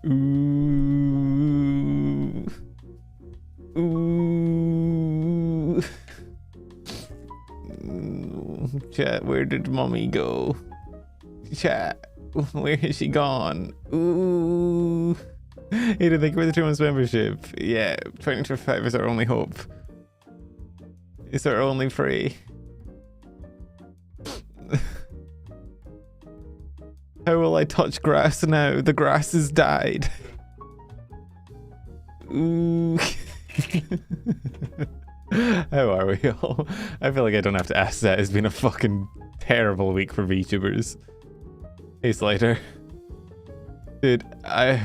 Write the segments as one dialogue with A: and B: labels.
A: Ooh. Ooh. Chat, where did mommy go? Chat, where has she gone? Ooh. Ada, thank you for the 2 months membership. Yeah, 2025 is our only hope. It's our only free. How will I touch grass now? The grass has died. Ooh. How are we all? I feel like I don't have to ask that. It's been a fucking terrible week for VTubers. Hey Slater. Dude, I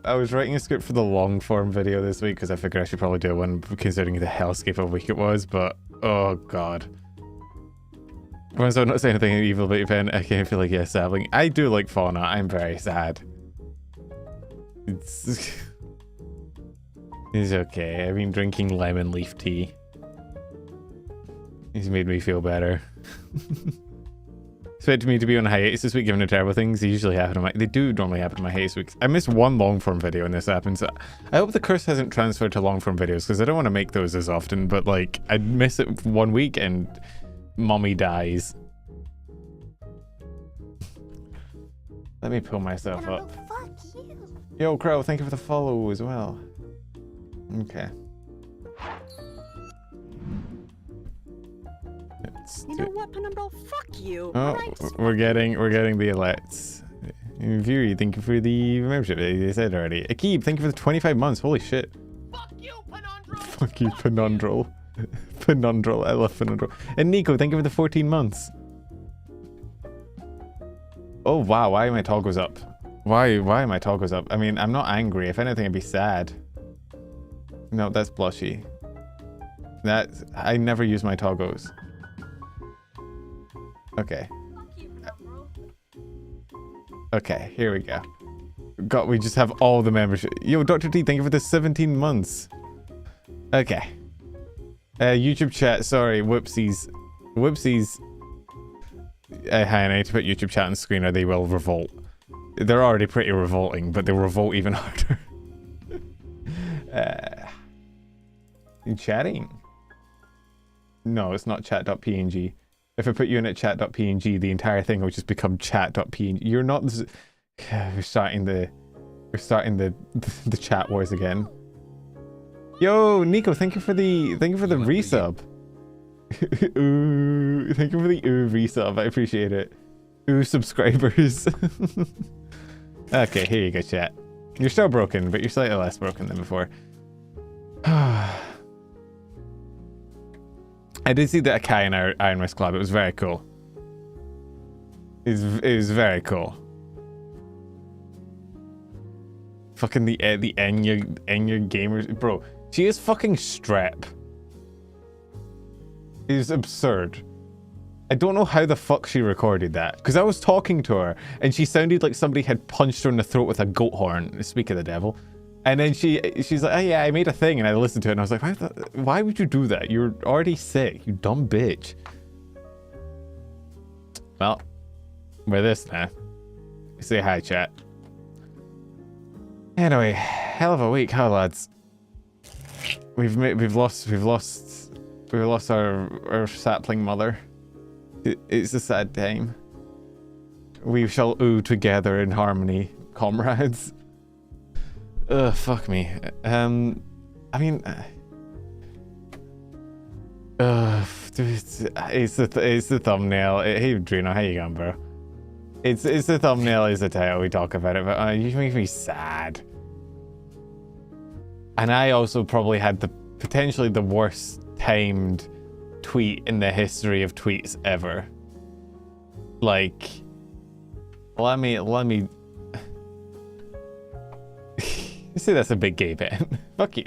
A: was writing a script for the long form video this week because I figured I should probably do one considering the hellscape of a week it was, but oh god. Once I'm not saying anything evil about your pen, I can't feel like yes, sabbling. I do like Fauna. I'm very sad. It's okay. I've been drinking lemon leaf tea. He's made me feel better. Expected me to be on hiatus this week given the terrible things they usually happen on my... They do normally happen on my hiatus weeks. I missed one long form video and this happens. I hope the curse hasn't transferred to long form videos because I don't want to make those as often, but like I'd miss it 1 week and mommy dies. Let me pull myself up.
B: Fuck you.
A: Yo, Crow, thank you for the follow as well. Okay.
B: You know what, Penumbral? Fuck you.
A: Oh, we're getting the alerts. Fury, thank you for the membership. They said already. Akib, thank you for the 25 months. Holy shit.
B: Fuck you, Penundral.
A: Fuck you, Penundral. Penundral, I love Penundral. And Nico, thank you for the 14 months. Oh wow, why are my toggles up? Why are my toggles up? I mean, I'm not angry. If anything, I'd be sad. No, that's blushy. I never use my toggles. Okay. Okay, here we go. God, we just have all the membership. Yo, Dr. T, thank you for the 17 months. Okay. YouTube chat, sorry, whoopsies. Whoopsies. Hi, I need to put YouTube chat on the screen or they will revolt. They're already pretty revolting, but they'll revolt even harder. You chatting? No, it's not chat.png. If I put you in at chat.png, the entire thing will just become chat.png. You're not... We're starting the chat wars again. Yo, Nico, thank you for the resub. Ooh, thank you for the resub. I appreciate it. Subscribers. Okay, here you go, chat. You're still broken, but you're slightly less broken than before. I did see the Akai in our Iron West Club. It was very cool. It was very cool. Fucking the Enya gamers, bro. She is fucking strep. It is absurd. I don't know how the fuck she recorded that because I was talking to her and she sounded like somebody had punched her in the throat with a goat horn. Speak of the devil. And then she's like, oh yeah, I made a thing, and I listened to it and I was like, why would you do that? You're already sick, you dumb bitch. Well, we're this now. Say hi, chat. Anyway, hell of a week, huh, lads? We've lost our sapling mother. It's a sad time. We shall ooh together in harmony, comrades. Ugh, fuck me. I mean, It's the thumbnail. Hey, Drino, how you going, bro? It's the thumbnail is the title. We talk about it, but you make me sad. And I also probably had potentially the worst timed tweet in the history of tweets ever. Like, let me. You see, that's a big gay bit. Fuck you.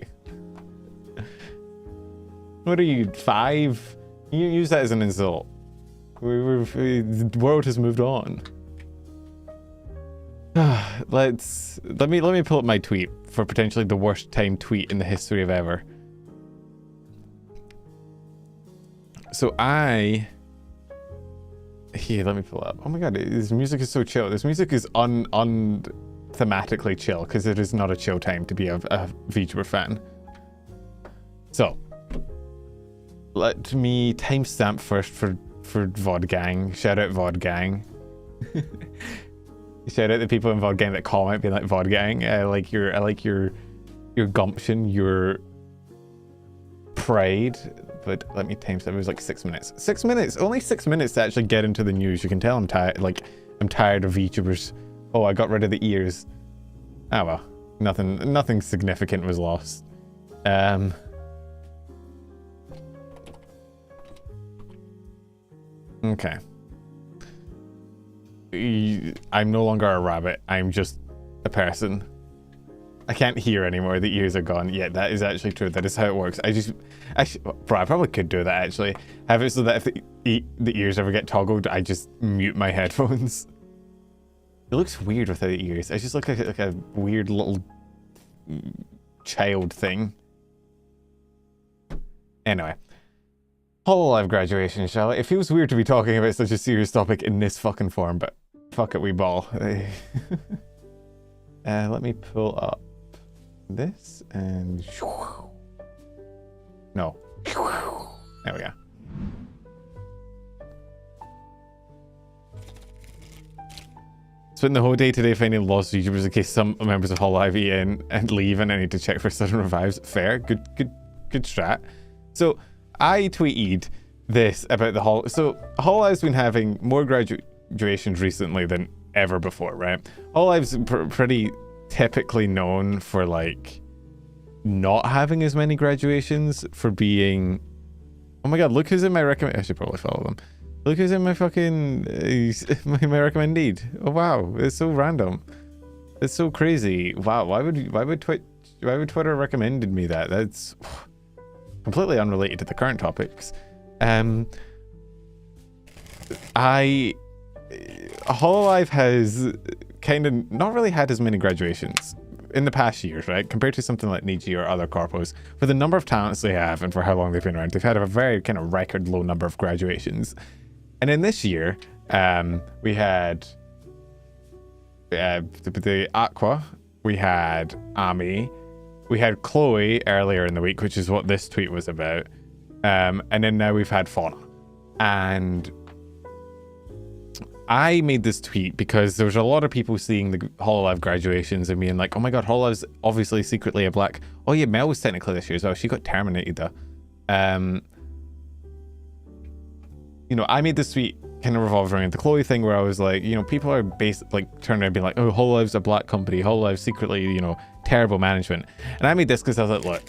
A: What are you, 5? You use that as an insult. The world has moved on. Let me pull up my tweet for potentially the worst timed tweet in the history of ever. So here, let me pull up. Oh my god, this music is so chill. This music is thematically chill because it is not a chill time to be a VTuber fan. So let me timestamp first for VOD Gang. Shout out VOD Gang. Shout out the people in VOD Gang that comment being like VOD Gang. I like your gumption, your pride. But let me timestamp. It was like 6 minutes. 6 minutes. Only 6 minutes to actually get into the news. You can tell I'm tired. Like, I'm tired of VTubers. Oh, I got rid of the ears. Oh well. Nothing significant was lost. Okay. I'm no longer a rabbit. I'm just a person. I can't hear anymore. The ears are gone. Yeah, that is actually true. That is how it works. Bro, I probably could do that actually. Have it so that if the ears ever get toggled, I just mute my headphones. It looks weird without the ears. I just look like a weird little child thing. Anyway. Hololive Graduations, shall I? It feels weird to be talking about such a serious topic in this fucking form, but fuck it, we ball. Let me pull up this and... No. There we go. Spent the whole day today finding lost YouTubers in case some members of Hololive eat in and leave and I need to check for sudden revives. Fair. Good strat. So I tweeted this about the So Hololive's been having more graduations recently than ever before, right? Hololive's pretty typically known for like not having as many graduations, for being... Oh my god, look who's in my recommend... I should probably follow them. Look who's in my fucking... my recommended. Oh wow, it's so random. It's so crazy. Wow, why would Twitter recommended me that? That's completely unrelated to the current topics. Hololive has kind of not really had as many graduations in the past years, right? Compared to something like Niji or other corpos, for the number of talents they have and for how long they've been around, they've had a very kind of record low number of graduations. And in this year, we had the Aqua, we had Ami, we had Chloe earlier in the week, which is what this tweet was about. And then now we've had Fauna. And I made this tweet because there was a lot of people seeing the Hololive Graduations and being like, oh my god, Hololive's obviously secretly a black... Oh yeah, Mel was technically this year as well. She got terminated though. You know, I made this tweet kind of revolved around the Chloe thing where I was like, you know, people are like turning around being like, oh, Hololive's a black company. Hololive's secretly, you know, terrible management. And I made this because I was like, look,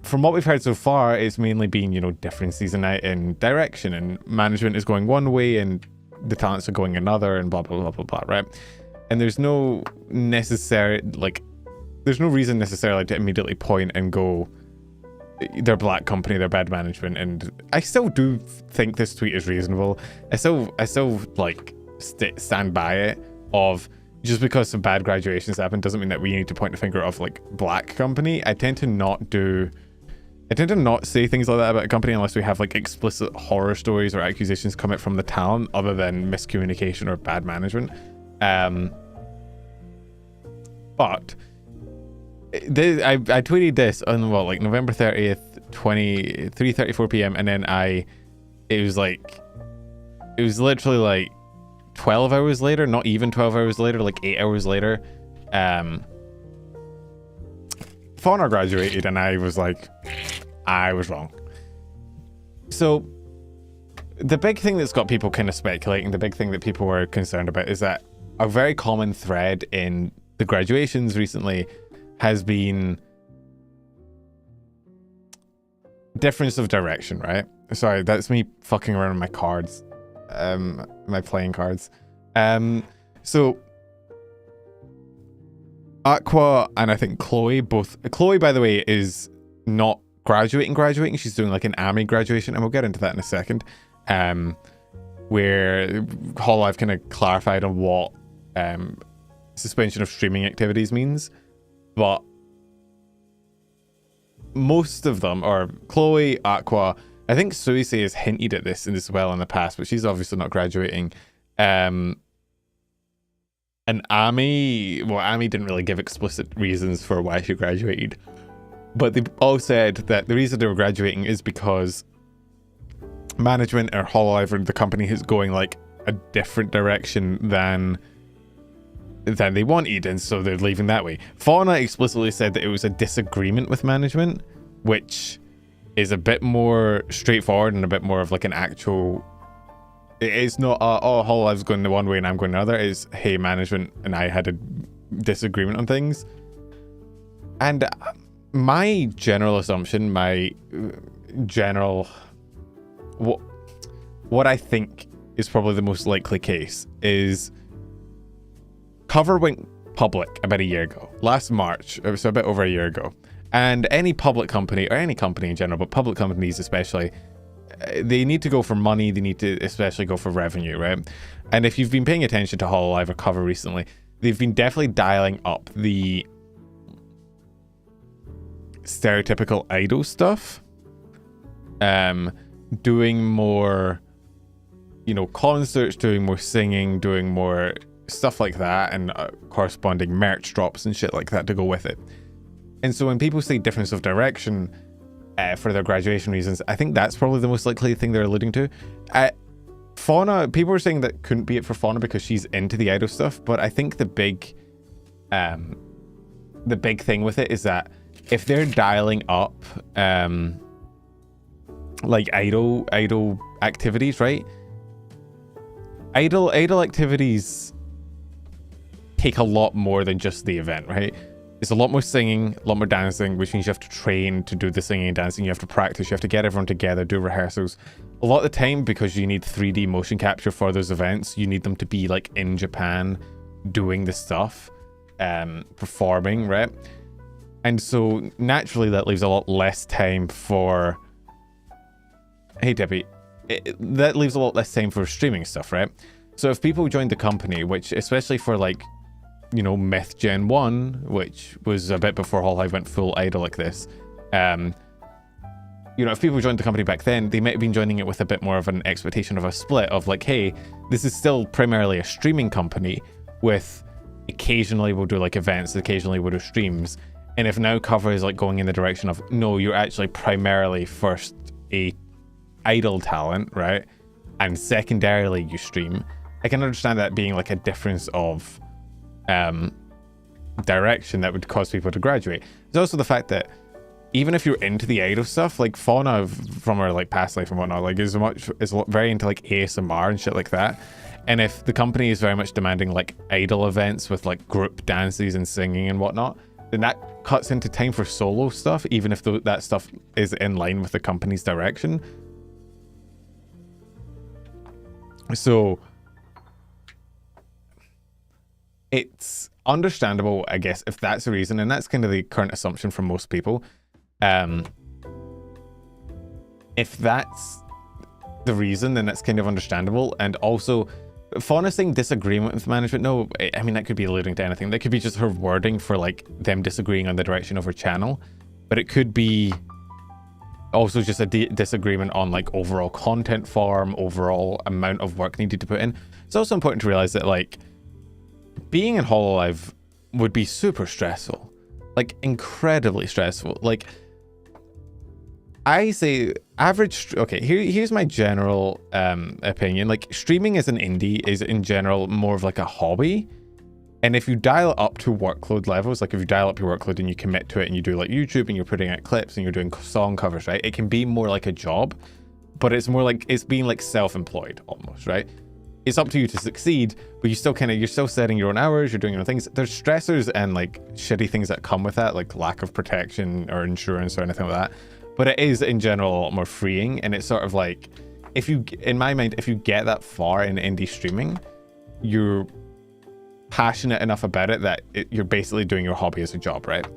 A: from what we've heard so far, it's mainly been, you know, differences in direction, and management is going one way and the talents are going another, and blah, blah, blah, blah, blah, right? And there's no necessary, like, there's no reason necessarily to immediately point and go, they're black company, they're bad management. And I still do think this tweet is reasonable. I still like stand by it, of just because some bad graduations happen doesn't mean that we need to point the finger of like black company. I tend to not say things like that about a company unless we have like explicit horror stories or accusations coming from the talent other than miscommunication or bad management. But I tweeted this on what, like November 30th, 3:34 p.m. and then it was literally like 12 hours later, not even 12 hours later, like 8 hours later, Fauna graduated, and I was like, I was wrong. So the big thing that's got people kind of speculating, the big thing that people were concerned about is that a very common thread in the graduations recently has been difference of direction, right? Sorry, that's me fucking around with my cards, my playing cards. So Aqua and I think Chloe both. Chloe, by the way, is not graduating. She's doing like an AMI graduation, and we'll get into that in a second. Where Hololive kind of clarified on what suspension of streaming activities means, but most of them are Chloe, Aqua. I think Suise has hinted at this as well in the past, but she's obviously not graduating. And Ami, well, Ami didn't really give explicit reasons for why she graduated, but they all said that the reason they were graduating is because management or Hololive or the company is going like a different direction than they wanted, and so they're leaving that way. Fauna explicitly said that it was a disagreement with management, which is a bit more straightforward and a bit more of like an actual. It's not oh, Hololive's going the one way and I'm going the other. It's hey, management and I had a disagreement on things. And my general assumption, my general what I think is probably the most likely case is Cover went public about a year ago, last March, so a bit over a year ago. And any public company, or any company in general, but public companies especially, they need to go for money, they need to especially go for revenue, right? And if you've been paying attention to Hololive or Cover recently, they've been definitely dialing up the stereotypical idol stuff. Doing more, you know, concerts, doing more singing, doing more stuff like that, and corresponding merch drops and shit like that to go with it. And so when people say difference of direction for their graduation reasons, I think that's probably the most likely thing they're alluding to. Fauna, people were saying that couldn't be it for Fauna because she's into the idol stuff, but I think the big thing with it is that if they're dialing up like idol activities, right? Idol activities take a lot more than just the event, right? It's a lot more singing, a lot more dancing, which means you have to train to do the singing and dancing. You have to practice, you have to get everyone together, do rehearsals. A lot of the time, because you need 3D motion capture for those events, you need them to be like in Japan doing the stuff, performing, right? And so naturally that leaves a lot less time for, hey Debbie, that leaves a lot less time for streaming stuff, right? So if people joined the company, which especially for like, you know, Myth Gen 1, which was a bit before Hololive went full idol like this, you know, if people joined the company back then, they might have been joining it with a bit more of an expectation of a split of like, hey, this is still primarily a streaming company with occasionally we'll do like events, occasionally we'll do streams. And if now Cover is like going in the direction of, no, you're actually primarily first a idol talent, right? And secondarily you stream. I can understand that being like a difference of direction that would cause people to graduate. There's also the fact that even if you're into the idol stuff, like Fauna from her like past life and whatnot, like is very into like ASMR and shit like that. And if the company is very much demanding like idol events with like group dances and singing and whatnot, then that cuts into time for solo stuff, even if that stuff is in line with the company's direction. So it's understandable, I guess, if that's the reason, and that's kind of the current assumption from most people. If that's the reason, then that's kind of understandable. And also, Fauna saying disagreement with management, no, I mean, that could be alluding to anything. That could be just her wording for like them disagreeing on the direction of her channel, but it could be also just a disagreement on like overall content form, overall amount of work needed to put in. It's also important to realize that like being in Hololive would be super stressful, like incredibly stressful. Like I say average, okay, here's my general opinion. Like streaming as an indie is in general more of like a hobby. And if you dial it up to workload levels, like if you dial up your workload and you commit to it and you do like YouTube and you're putting out clips and you're doing song covers, right? It can be more like a job. but it's more like it's being like self-employed almost, right? It's up to you to succeed, but you still you're still setting your own hours, you're doing your own things. There's stressors and like shitty things that come with that, like lack of protection or insurance or anything like that. But it is in general a lot more freeing, and it's sort of like, if you, in my mind, if you get that far in indie streaming, you're passionate enough about it that you're basically doing your hobby as a job, right?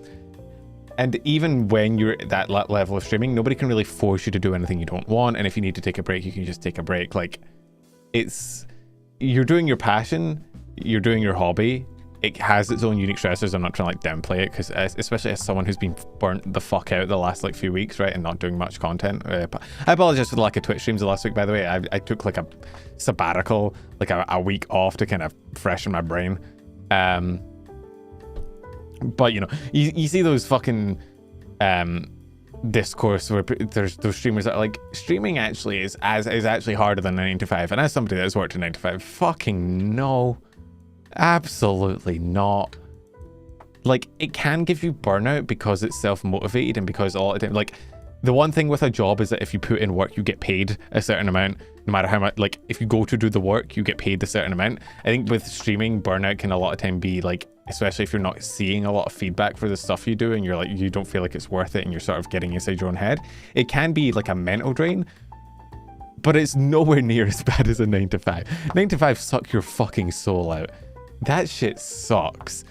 A: And even when you're at that level of streaming, nobody can really force you to do anything you don't want. And if you need to take a break, you can just take a break. Like, you're doing your passion, you're doing your hobby. It has its own unique stressors. I'm not trying to like downplay it, because especially as someone who's been burnt the fuck out the last like few weeks, right, and not doing much content. I apologize for the lack of Twitch streams the last week, by the way. I took like a sabbatical, like a week off to kind of freshen my brain. But you know, you see those fucking discourse where there's those streamers that are like, streaming actually is actually harder than a 9 to 5. And as somebody that's worked a 9 to 5, fucking no, absolutely not. Like, it can give you burnout because it's self-motivated, and because a lot of time, like, the one thing with a job is that if you put in work, you get paid a certain amount, no matter how much. Like, if you go to do the work, you get paid a certain amount. I think with streaming, burnout can a lot of time be like, especially if you're not seeing a lot of feedback for the stuff you do, and you're like, you don't feel like it's worth it, and you're sort of getting inside your own head. It can be like a mental drain, but it's nowhere near as bad as a 9 to 5. 9 to 5 suck your fucking soul out. That shit sucks.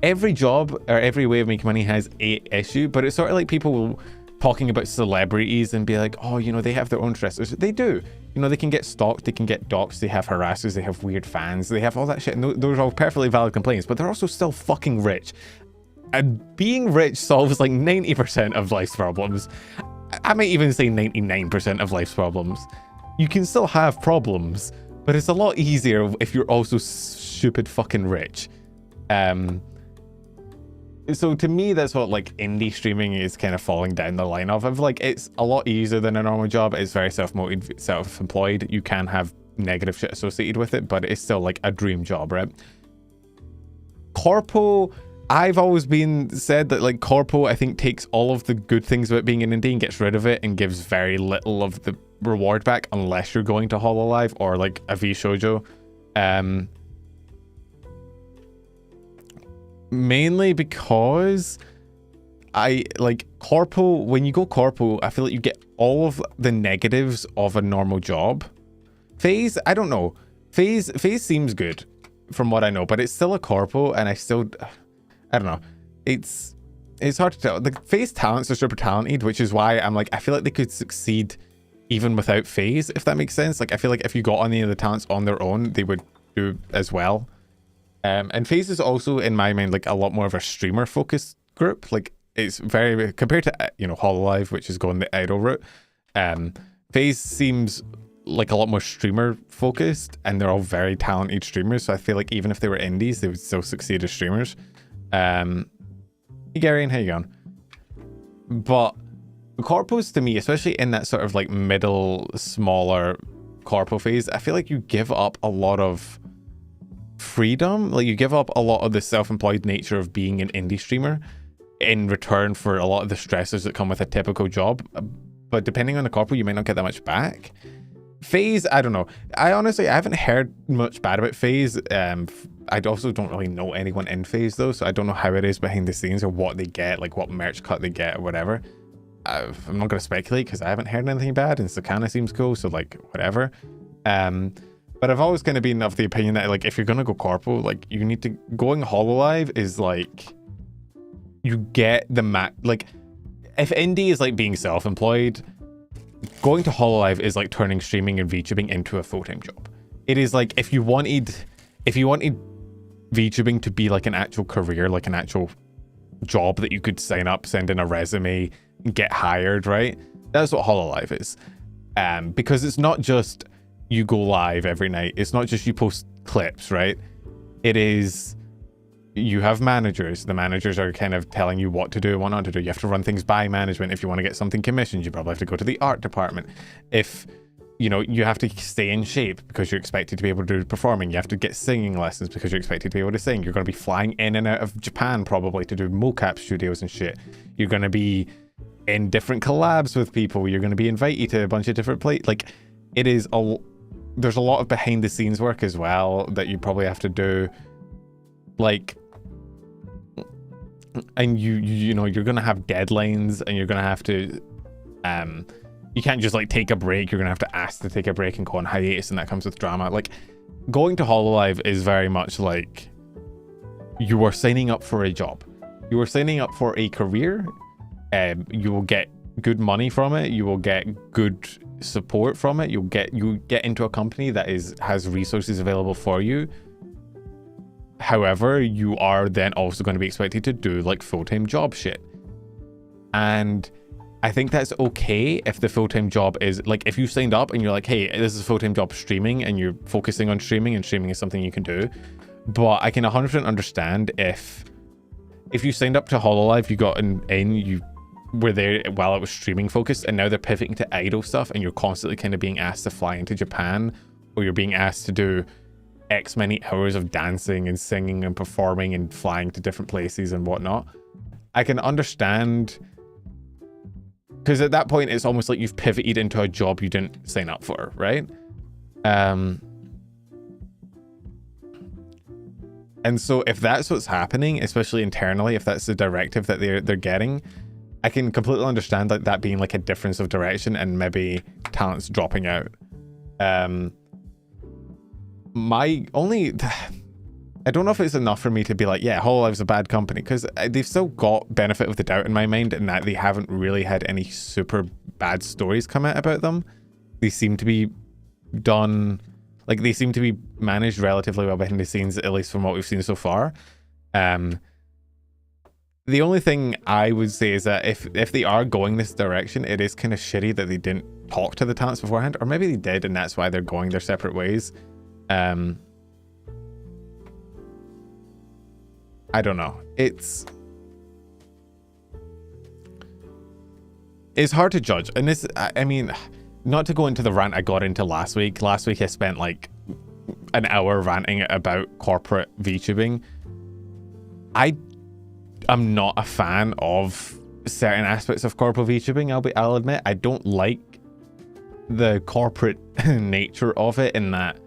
A: Every job or every way of making money has a issue, but it's sort of like people talking about celebrities and be like, oh, you know, they have their own stressors. They do. You know, they can get stalked, they can get doxxed, they have harassers, they have weird fans, they have all that shit. And those are all perfectly valid complaints, but they're also still fucking rich. And being rich solves like 90% of life's problems. I might even say 99% of life's problems. You can still have problems, but it's a lot easier if you're also stupid fucking rich. So to me, that's what like indie streaming is kind of falling down the line of like, it's a lot easier than a normal job. It's very self-motivated, self-employed. You can have negative shit associated with it, but it's still like a dream job, right? Corpo, I've always been said that like Corpo, I think, takes all of the good things about being an indie and gets rid of it and gives very little of the reward back, unless you're going to Hololive or like a vshojo. Mainly because I like corpo. When you go corpo, I feel like you get all of the negatives of a normal job. Phase, I don't know. Phase seems good from what I know, but it's still a corpo, and I don't know. It's hard to tell. The Phase talents are super talented, which is why I'm like, I feel like they could succeed even without Phase, if that makes sense. Like, I feel like if you got any of the talents on their own, they would do as well. And Phase is also, in my mind, like a lot more of a streamer focused group. Like, it's very, compared to, you know, Hololive, which is going the idol route. Phase seems like a lot more streamer focused, and they're all very talented streamers. So I feel like even if they were indies, they would still succeed as streamers. Hey Gary, how you going? But corpos, to me, especially in that sort of like middle, smaller corpo phase, I feel like you give up a lot of freedom. Like, you give up a lot of the self-employed nature of being an indie streamer in return for a lot of the stresses that come with a typical job. But depending on the corpo, you might not get that much back. Phase, I don't know. I haven't heard much bad about Phase. I also don't really know anyone in Phase though, so I don't know how it is behind the scenes or what they get, like what merch cut they get or whatever. I'm not going to speculate because I haven't heard anything bad, and Sakana seems cool, so like whatever. But I've always kind of been of the opinion that like, if you're going to go corpo, like you need to, going Hololive is like, you get the like, if indie is like being self-employed, going to Hololive is like turning streaming and VTubing into a full-time job. It is like, if you wanted VTubing to be like an actual career, like an actual job that you could sign up, send in a resume, and get hired, right? That's what Hololive is. Because it's not just you go live every night. It's not just you post clips, right? It is, you have managers. The managers are kind of telling you what to do and what not to do. You have to run things by management. If you want to get something commissioned, you probably have to go to the art department. If, you know, you have to stay in shape because you're expected to be able to do performing. You have to get singing lessons because you're expected to be able to sing. You're going to be flying in and out of Japan probably to do mocap studios and shit. You're going to be in different collabs with people. You're going to be invited to a bunch of different places. Like, there's a lot of behind the scenes work as well that you probably have to do. Like, and you know, you're going to have deadlines, and you're going to have to, you can't just like take a break. You're going to have to ask to take a break and go on hiatus, and that comes with drama. Like, going to Hololive is very much like you are signing up for a job. You are signing up for a career. You will get good money from it. You will get good support from it. You get into a company that has resources available for you. However, you are then also going to be expected to do like full-time job shit. And I think that's okay if the full-time job is like, if you signed up and you're like, hey, this is a full-time job streaming, and you're focusing on streaming, and streaming is something you can do. But I can 100% understand if you signed up to Hololive, you got in, you were there while it was streaming focused, and now they're pivoting to idol stuff, and you're constantly kind of being asked to fly into Japan, or you're being asked to do X many hours of dancing and singing and performing and flying to different places and whatnot. I can understand, because at that point it's almost like you've pivoted into a job you didn't sign up for, right? And so if that's what's happening, especially internally, if that's the directive that they're getting, I can completely understand like that being like a difference of direction and maybe talents dropping out. I don't know if it's enough for me to be like, yeah, Hololive's a bad company, because they've still got benefit of the doubt in my mind, in that they haven't really had any super bad stories come out about them. They seem to be done, like they seem to be managed relatively well behind the scenes, at least from what we've seen so far. The only thing I would say is that if they are going this direction, it is kind of shitty that they didn't talk to the talents beforehand, or maybe they did and that's why they're going their separate ways. I don't know. It's hard to judge. And this, I mean, not to go into the rant I got into last week. Last week I spent like an hour ranting about corporate VTubing. I'm not a fan of certain aspects of corporate VTubing, I'll admit. I don't like the corporate nature of it, in that,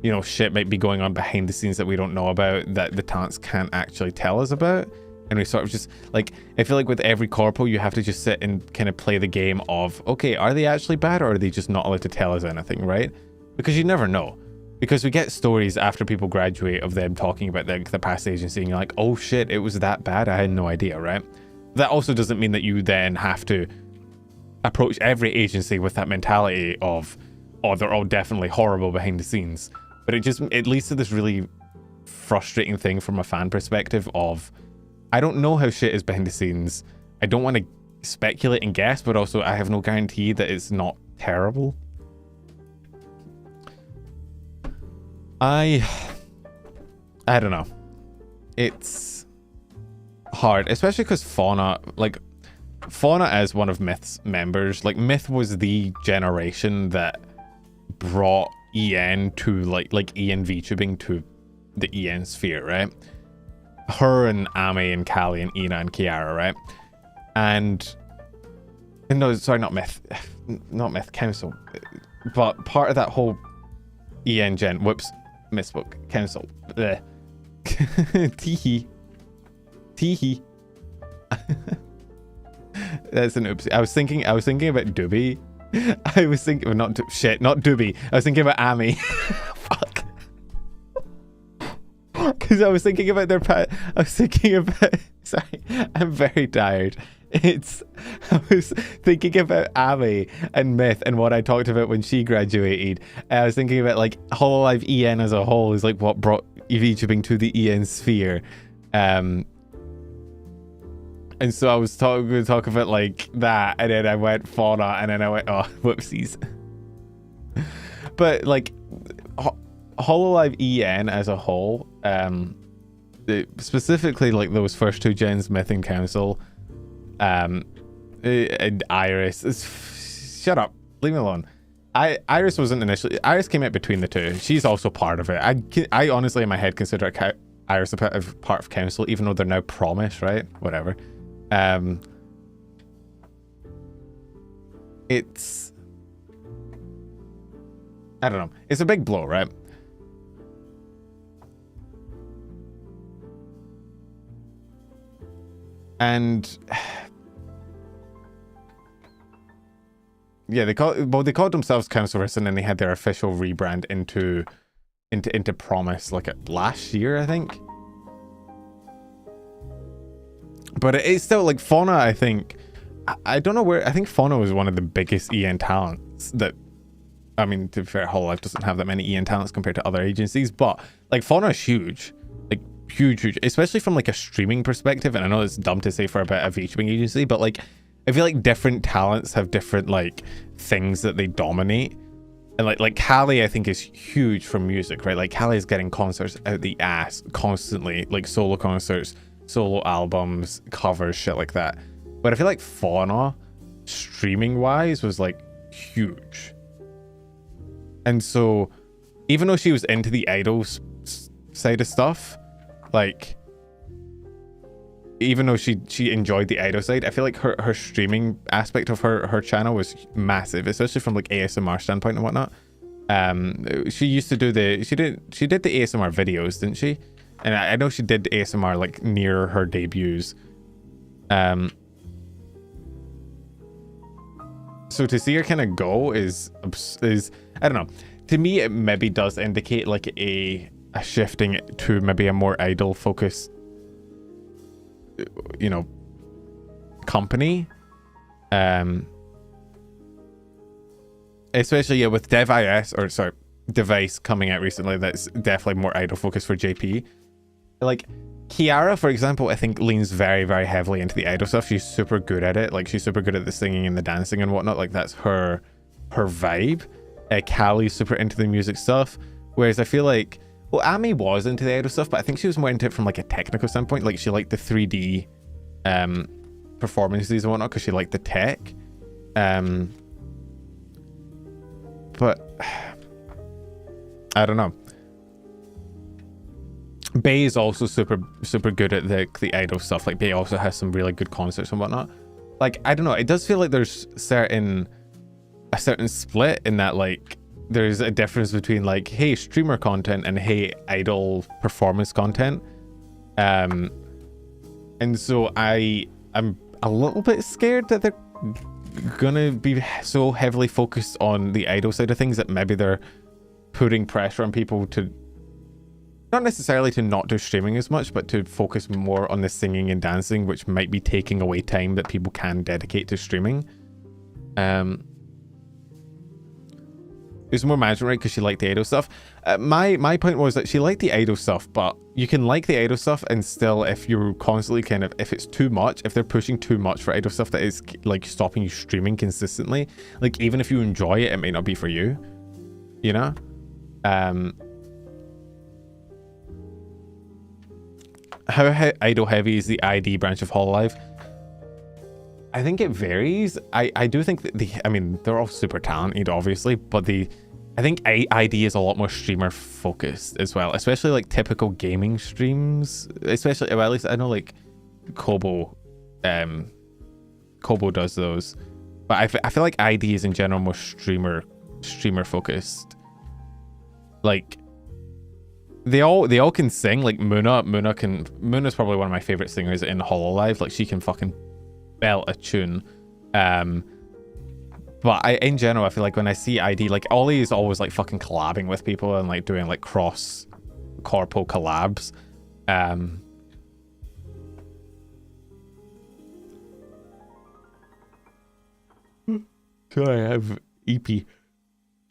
A: you know, shit might be going on behind the scenes that we don't know about, that the talents can't actually tell us about. And we sort of just, like, I feel like with every corpo, you have to just sit and kind of play the game of, okay, are they actually bad, or are they just not allowed to tell us anything, right? Because you never know. Because we get stories after people graduate of them talking about the past agency, and you're like, oh shit, it was that bad? I had no idea, right? That also doesn't mean that you then have to approach every agency with that mentality of, oh, they're all definitely horrible behind the scenes. But it leads to this really frustrating thing from a fan perspective of, I don't know how shit is behind the scenes. I don't want to speculate and guess, but also I have no guarantee that it's not terrible. I don't know. It's hard, especially because Fauna as one of Myth's members, like Myth was the generation that brought EN to like EN VTubing to the EN sphere, right? Her and Ame and Callie and Ina and Kiara, right? And no, sorry, not Myth, Council, but part of that whole EN gen, whoops, misspoke, Council, teehee, that's an oopsie. I was thinking about Doobie. I was thinking, well, not Doobie. I was thinking about Amy. Fuck. Because I was thinking about sorry, I'm very tired. I was thinking about Amy and Myth and what I talked about when she graduated. I was thinking about like Hololive EN as a whole is like what brought VTubing to the EN sphere. And so I was going to talk about like that, and then I went Fauna, and then I went, oh, whoopsies. But like Hololive EN as a whole, specifically like those first two gens, Myth and Council, and Iris. Shut up, leave me alone. Iris wasn't initially. Iris came out between the two. She's also part of it. I honestly in my head consider Iris a part of Council, even though they're now Promise, right? Whatever. it's, I don't know. It's a big blow, right? And yeah, they called themselves Council Risk, and then they had their official rebrand into Promise like last year, I think. But it is still like Fauna, I think. I don't know where. I think Fauna was one of the biggest EN talents that. I mean, to be fair, Hololive doesn't have that many EN talents compared to other agencies, but like Fauna is huge. Like huge, especially from like a streaming perspective. And I know it's dumb to say for a bit of VTubing agency, but like I feel like different talents have different like things that they dominate. And like Callie, I think, is huge for music, right? Like Callie is getting concerts out the ass constantly, like solo concerts, solo albums, covers, shit like that. But I feel like Fauna, streaming wise, was like huge. And so even though she was into the idols side of stuff, like even though she enjoyed the idol side, I feel like her streaming aspect of her channel was massive, especially from like ASMR standpoint and whatnot. She used to do she did the ASMR videos, didn't she? And I know she did ASMR like near her debuts. So to see her kind of go is I don't know. To me, it maybe does indicate like a shifting to maybe a more idol focused, you know, company. Especially with Device coming out recently, that's definitely more idol focused for JP. Like Kiara, for example, I think leans very, very heavily into the idol stuff. She's super good at it. Like she's super good at the singing and the dancing and whatnot. Like that's her vibe. Callie's super into the music stuff. Whereas I feel like, well, Ami was into the idol stuff, but I think she was more into it from like a technical standpoint. Like she liked the 3D performances and whatnot because she liked the tech. But I don't know. Bae is also super good at the idol stuff. Like Bae also has some really good concerts and whatnot. Like I don't know, it does feel like there's a certain split in that, like there's a difference between like, hey, streamer content and hey, idol performance content. And so I'm a little bit scared that they're gonna be so heavily focused on the idol side of things that maybe they're putting pressure on people to not necessarily to not do streaming as much, but to focus more on the singing and dancing, which might be taking away time that people can dedicate to streaming. It's more management, right? Because she liked the idol stuff. My point was that she liked the idol stuff, but you can like the idol stuff and still, if you're constantly kind of, if it's too much, if they're pushing too much for idol stuff that is like stopping you streaming consistently, like even if you enjoy it, it may not be for you, you know? How idol heavy is the ID branch of Hololive? I think it varies. I do think that I mean, they're all super talented, obviously, but I think ID is a lot more streamer focused as well, especially like typical gaming streams, especially, well, at least I know like Kobo does those, but I feel like ID is in general more streamer focused. Like they all can sing. Like Muna's probably one of my favorite singers in Hololive. Like she can fucking belt a tune. But in general, I feel like when I see ID, like Ollie is always like fucking collabing with people and like doing like cross corpo collabs. Sorry, I have EP.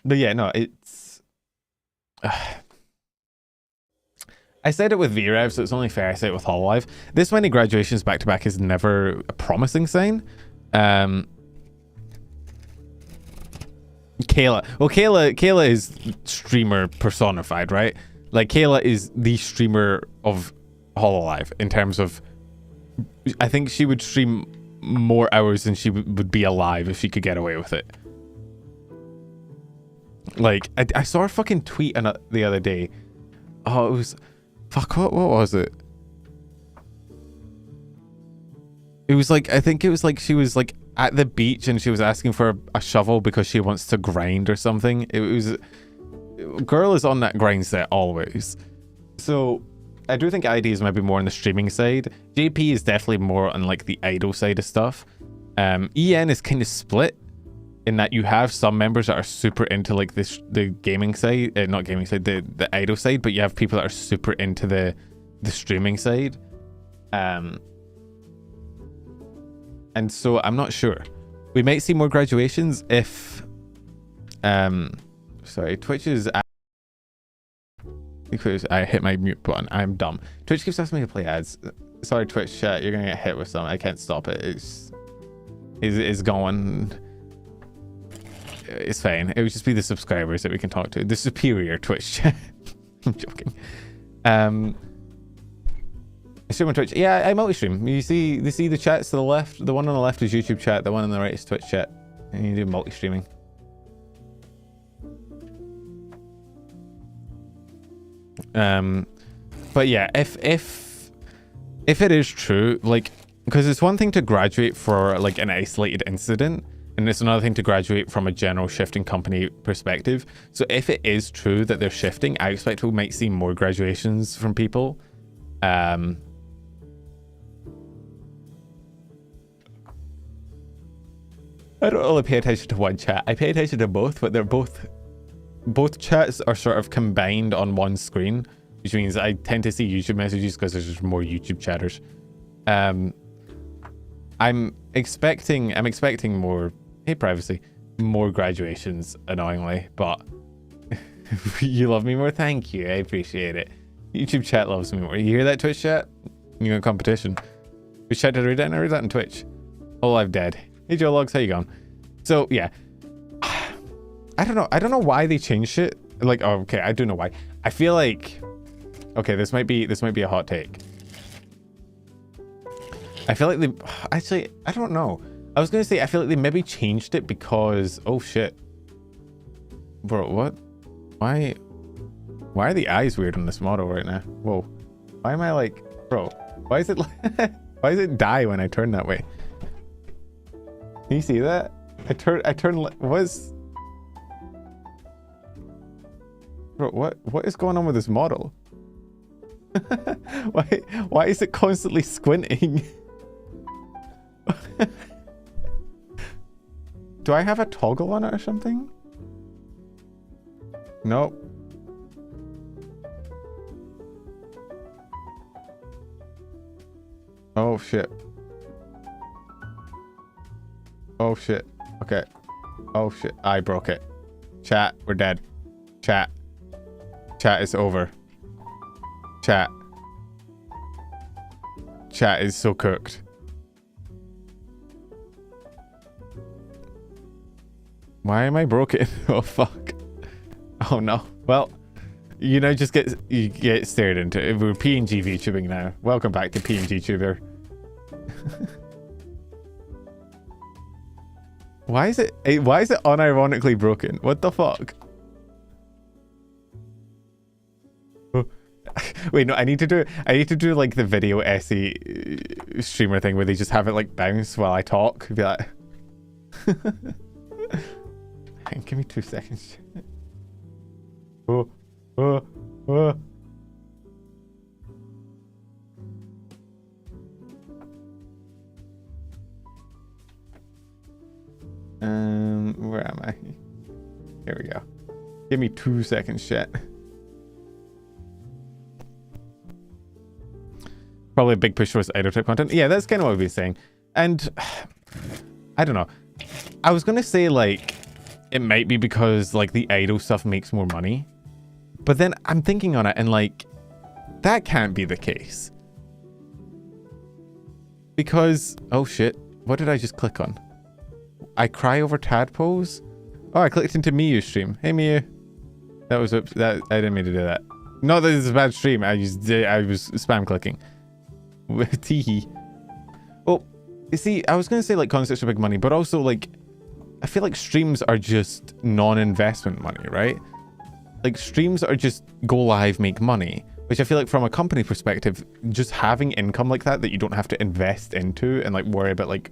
A: But yeah, no, it's I said it with VRev, so it's only fair I say it with Hololive. This many graduations back to back is never a promising sign. Kayla. Well, Kayla is streamer personified, right? Like Kayla is the streamer of Hololive in terms of, I think she would stream more hours than she would be alive if she could get away with it. Like I saw her fucking tweet the other day. Oh, it was fuck. What was it? It was like, I think it was like she was like at the beach and she was asking for a shovel because she wants to grind or something. It was... Girl is on that grind set always. So I do think ID is maybe more on the streaming side. JP is definitely more on like the idol side of stuff. EN is kind of split in that you have some members that are super into like the gaming side, not gaming side, the idol side, but you have people that are super into the streaming side. And so I'm not sure. We might see more graduations if sorry, Twitch is... Because I hit my mute button. I'm dumb. Twitch keeps asking me to play ads. Sorry, Twitch chat. You're gonna get hit with something. I can't stop it. It's going. It's fine. It would just be the subscribers that we can talk to. The superior Twitch chat. I'm joking. I stream on Twitch. Yeah, I multi-stream. You see the chats to the left. The one on the left is YouTube chat. The one on the right is Twitch chat. And you do multi-streaming. But yeah, if it is true, like, because it's one thing to graduate for like an isolated incident, and it's another thing to graduate from a general shifting company perspective. So if it is true that they're shifting, I expect we might see more graduations from people. I don't really pay attention to one chat. I pay attention to both, but they're both chats are sort of combined on one screen, which means I tend to see YouTube messages because there's just more YouTube chatters. I'm expecting more, hey privacy, more graduations, annoyingly, but you love me more. Thank you, I appreciate it. YouTube chat loves me more. You hear that, Twitch chat? You got competition. Which chat did I read that? I read that on Twitch. Hololive dead. Hey Joe Logs, how you going? So yeah, I don't know why they changed it. Like, oh, okay, I do know why. I feel like, okay, this might be a hot take. I feel like they, actually, I don't know. I was gonna say I feel like they maybe changed it because, oh shit, bro, what? Why are the eyes weird on this model right now? Whoa, why am I like, bro? Why is it like, why does it die when I turn that way? Can you see that? I turn. What's... Bro, what is going on with this model? Why is it constantly squinting? Do I have a toggle on it or something? Nope. Oh shit. Oh shit. Okay. Oh shit. I broke it. Chat, we're dead. Chat. Chat is over. Chat. Chat is so cooked. Why am I broken? Oh fuck. Oh no. Well, you know, just you get stared into. We're PNG VTubing now. Welcome back to PNG Tuber. Why is it unironically broken? What the fuck? Wait, no, I need to do like the video SE streamer thing where they just have it like bounce while I talk. Be like, give me 2 seconds. Oh. Where am I? Here we go. Give me 2 seconds, chat. Probably a big push towards idol type content. Yeah, that's kind of what we've been saying. And I don't know. I was gonna say like it might be because like the idol stuff makes more money, but then I'm thinking on it and like that can't be the case because oh shit, what did I just click on? I cry over tadpoles. Oh, I clicked into Miyu stream. Hey Miyu. That was that I didn't mean to do that. Not that it's a bad stream. I was spam clicking. Teehee. Oh, you see, I was gonna say like concerts are big money, but also like I feel like streams are just non-investment money, right? Like streams are just go live, make money, which I feel like from a company perspective, just having income like that you don't have to invest into and like worry about like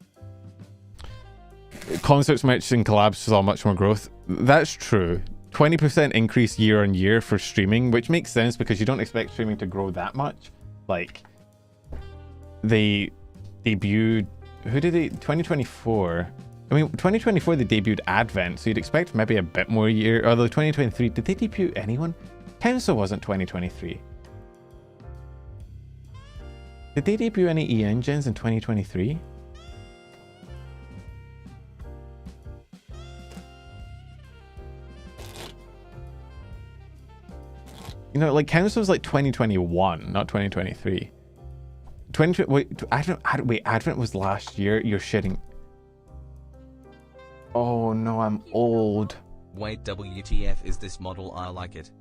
A: Concerts, merch, and collabs saw much more growth. That's true. 20% increase year on year for streaming, which makes sense because you don't expect streaming to grow that much. Like, they debuted, who did they, 2024? I mean, 2024 they debuted Advent, so you'd expect maybe a bit more year, although 2023, did they debut anyone? Council wasn't 2023. Did they debut any EN gens in 2023? You know, like, Council was like 2021, not 2023. Wait, Advent was last year? You're shitting. Oh no, I'm old.
C: Wait, WTF is this model? I like it.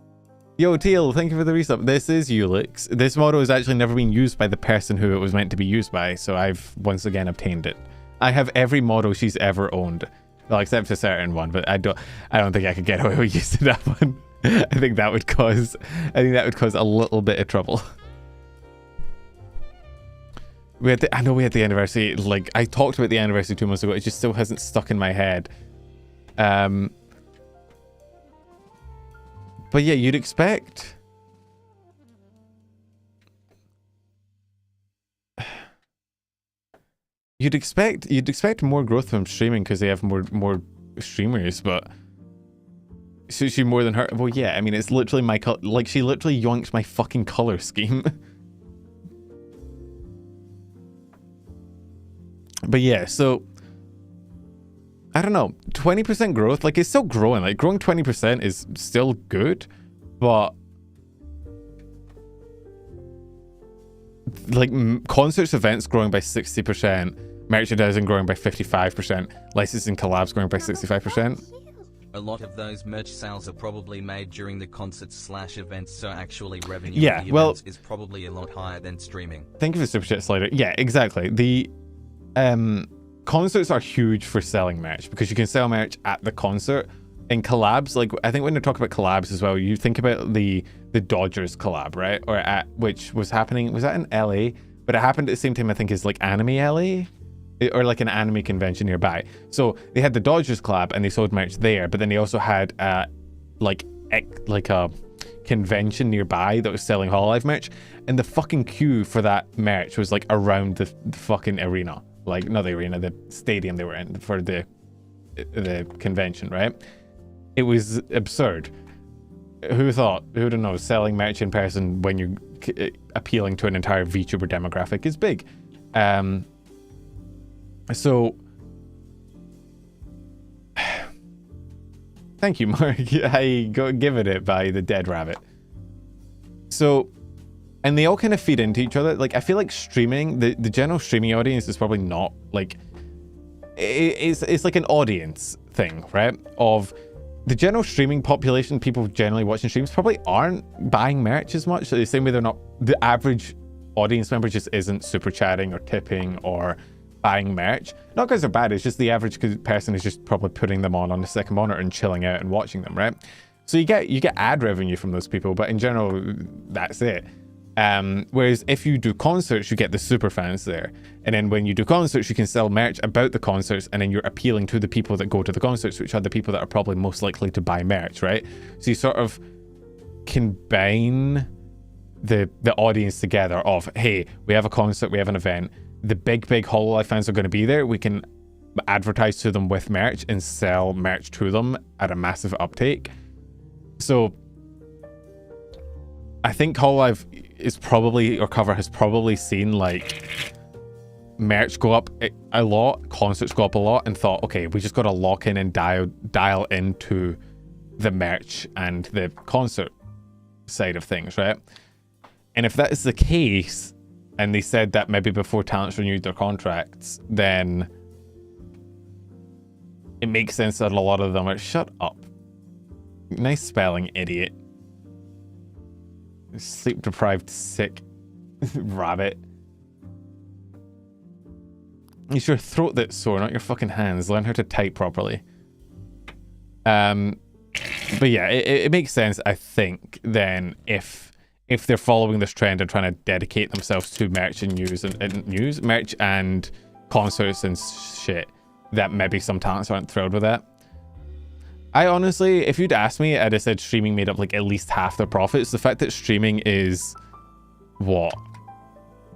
A: Yo, Teal, thank you for the resub. This is Ulix. This model has actually never been used by the person who it was meant to be used by, so I've once again obtained it. I have every model she's ever owned. Well, except a certain one, but I don't think I could get away with using that one. I think that would cause a little bit of trouble. I know we had the anniversary, like, I talked about the anniversary 2 months ago, it just still hasn't stuck in my head. But yeah, you'd expect... You'd expect more growth from streaming because they have more streamers, but... So she more than her? Well, yeah, I mean, it's literally my color. Like, she literally yoinked my fucking color scheme. But yeah, so I don't know, 20% growth, like, it's still growing. Like, growing 20% is still good, but like, concerts, events growing by 60%, merchandising growing by 55%, licensing collabs growing by 65%.
C: A lot of those merch sales are probably made during the concerts/events, so actually revenue
A: yeah,
C: of the
A: well,
C: events is probably a lot higher than streaming.
A: Thank you for the super chat, Slider. Yeah, exactly. The concerts are huge for selling merch because you can sell merch at the concert. In collabs, like, I think when they talk about collabs as well, you think about the the Dodgers collab, right? Or which was happening, was that in LA? But it happened at the same time, I think, as like Anime LA, or like an anime convention nearby. So they had the Dodgers collab and they sold merch there, but then they also had like a convention nearby that was selling Hololive merch, and the fucking queue for that merch was like around the fucking arena, like not the arena, the stadium they were in for the convention, right? It was absurd. Who thought? Who would know? Selling merch in person when you're appealing to an entire VTuber demographic is big. So thank you, Mark. I got given it by the dead rabbit. So, and they all kind of feed into each other. Like, I feel like streaming, the general streaming audience is probably not like, it's like an audience thing, right? Of the general streaming population, people generally watching streams probably aren't buying merch as much. So the same way they're not, the average audience member just isn't super chatting or tipping or buying merch. Not because they're bad, it's just the average person is just probably putting them on a second monitor and chilling out and watching them, right? So you get ad revenue from those people, but in general, that's it. Whereas if you do concerts, you get the super fans there. And then when you do concerts, you can sell merch about the concerts, and then you're appealing to the people that go to the concerts, which are the people that are probably most likely to buy merch, right? So you sort of combine the audience together of, hey, we have a concert, we have an event, the big Hololive fans are going to be there, we can advertise to them with merch and sell merch to them at a massive uptake. So I think Hololive is probably, or Cover has probably seen like merch go up a lot, concerts go up a lot, and thought, okay, we just got to lock in and dial into the merch and the concert side of things, right? And if that is the case, and they said that maybe before talents renewed their contracts, then it makes sense that a lot of them are, shut up. Nice spelling, idiot. Sleep deprived, sick rabbit. It's your throat that's sore, not your fucking hands. Learn how to type properly. But yeah, it makes sense, I think, then if they're following this trend and trying to dedicate themselves to merch and news, merch and concerts and shit, that maybe some talents aren't thrilled with that. I honestly, if you'd asked me, I'd have said streaming made up like at least half their profits. The fact that streaming is, what,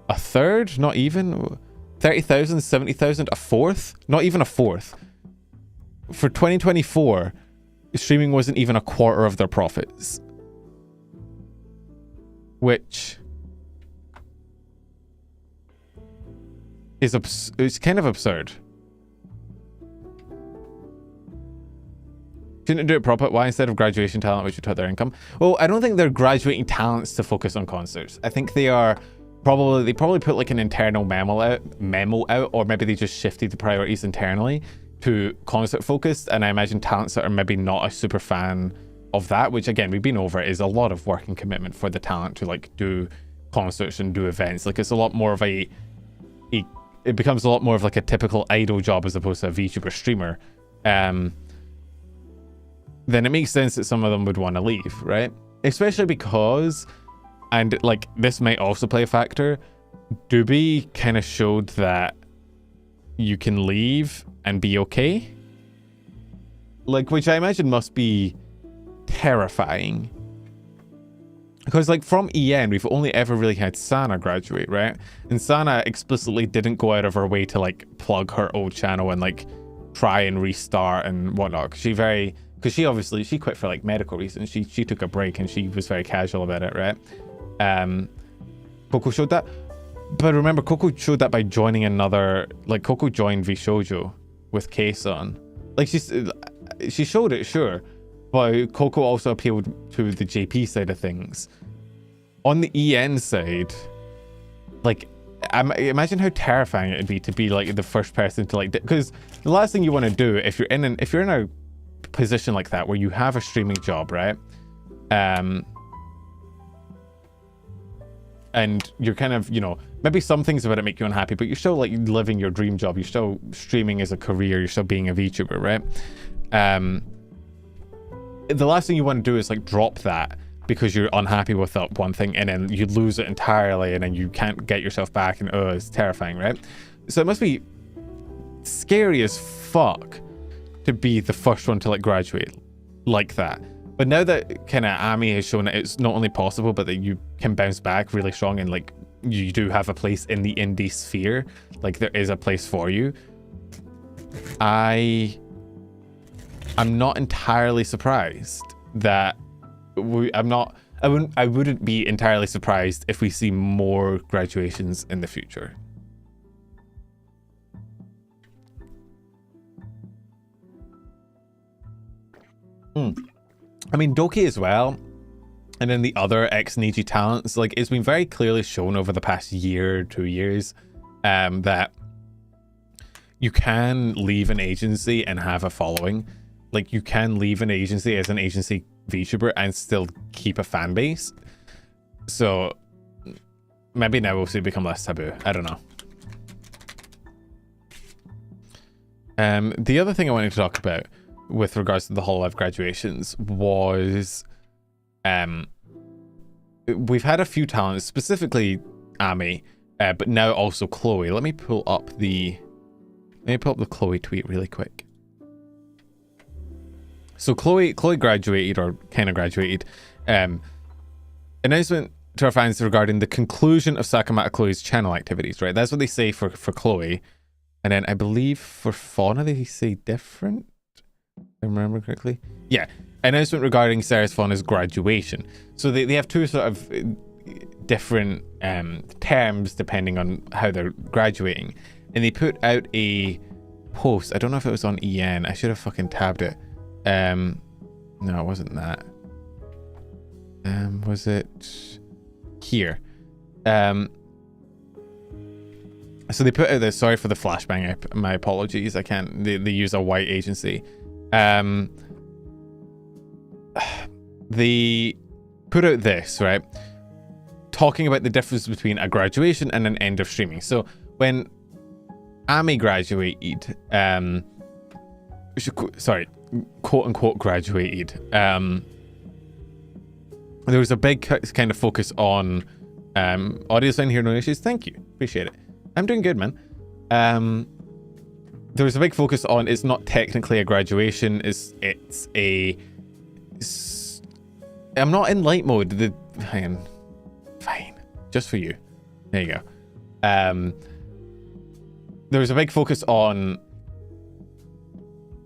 A: a third? Not even? 30,000, 70,000, a fourth? Not even a fourth. For 2024, streaming wasn't even a quarter of their profits. Which is it's kind of absurd. Shouldn't do it proper. Why instead of graduation talent, which would cut their income? Well, I don't think they're graduating talents to focus on concerts. I think they are probably put like an internal memo out, or maybe they just shifted the priorities internally to concert focused. And I imagine talents that are maybe not a super fan of that, which again, we've been over, is a lot of work and commitment for the talent to like do concerts and do events. Like it's a lot more of it becomes a lot more of like a typical idol job as opposed to a VTuber streamer. Then it makes sense that some of them would want to leave, right? Especially because, and like this might also play a factor, Doobie kind of showed that you can leave and be okay. Like, which I imagine must be terrifying. Because like from EN, we've only ever really had Sana graduate, right? And Sana explicitly didn't go out of her way to like plug her old channel and like try and restart and whatnot. Because she quit for like medical reasons. She took a break and she was very casual about it, right? Coco showed that. But remember, Coco showed that by joining another, like Coco joined vshojo with K-Sun. Like she showed it, sure. But Coco also appealed to the JP side of things. On the EN side, like, imagine how terrifying it would be to be like the first person to like, because the last thing you want to do if you're in a position like that where you have a streaming job, right? And you're kind of, you know, maybe some things about it make you unhappy, but you're still like living your dream job. You're still streaming as a career. You're still being a VTuber, right? The last thing you want to do is like drop that because you're unhappy with that one thing, and then you lose it entirely, and then you can't get yourself back, and oh, it's terrifying, right? So it must be scary as fuck to be the first one to like graduate like that. But now that kind of Ami has shown that it's not only possible, but that you can bounce back really strong, and like you do have a place in the indie sphere, like there is a place for you. I'm not entirely surprised that I wouldn't be entirely surprised if we see more graduations in the future. I mean, Doki as well, and then the other ex-Niji talents, like it's been very clearly shown over the past year, 2 years, that you can leave an agency and have a following. Like you can leave an agency as an agency VTuber and still keep a fan base. So maybe now we'll see it become less taboo. I don't know. The other thing I wanted to talk about with regards to the Hololive Graduations was we've had a few talents, specifically Ami, but now also Chloe. Let me pull up the Chloe tweet really quick. So Chloe graduated, or kind of graduated. Announcement to our fans regarding the conclusion of Sakamata Chloe's channel activities, right? That's what they say for Chloe. And then I believe for Fauna they say different, if I remember correctly. Yeah, announcement regarding Ceres Fauna's graduation. So they have two sort of different terms depending on how they're graduating. And they put out a post. I don't know if it was on EN. I should have fucking tabbed it. No, it wasn't that. Was it here? So they put out this, sorry for the flashbang, my apologies, I can't, they use a white agency. They put out this, right, talking about the difference between a graduation and an end of streaming. So when Ami graduated, sorry, quote unquote graduated, there was a big kind of focus on audio design here, no issues, thank you, appreciate it. I'm doing good, man. There was a big focus on it's not technically a graduation, it's a... I'm not in light mode. Hang on. Fine. Just for you. There you go. There was a big focus on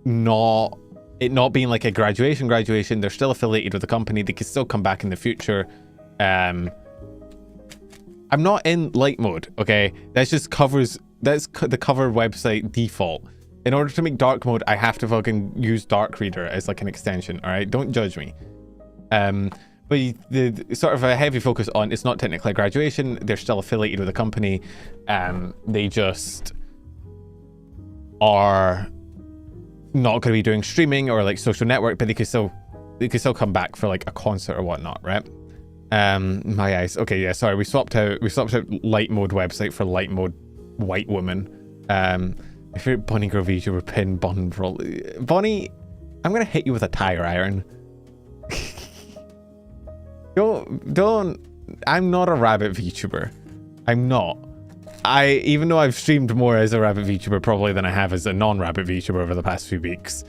A: not being like a graduation. They're still affiliated with the company. They could still come back in the future. I'm not in light mode, okay? That's the cover website default. In order to make dark mode, I have to fucking use Dark Reader as like an extension, all right? Don't judge me. But the sort of a heavy focus on it's not technically a graduation. They're still affiliated with the company. They just are not going to be doing streaming or like social network, but they could still come back for like a concert or whatnot, right? My eyes. Okay, yeah, sorry, we swapped out light mode website for light mode white woman. My favorite Bonnie Girl VTuber pin Bon roll. Bonnie, I'm gonna hit you with a tire iron. don't I'm not a rabbit VTuber. I'm not. Even though I've streamed more as a rabbit VTuber probably than I have as a non-rabbit VTuber over the past few weeks.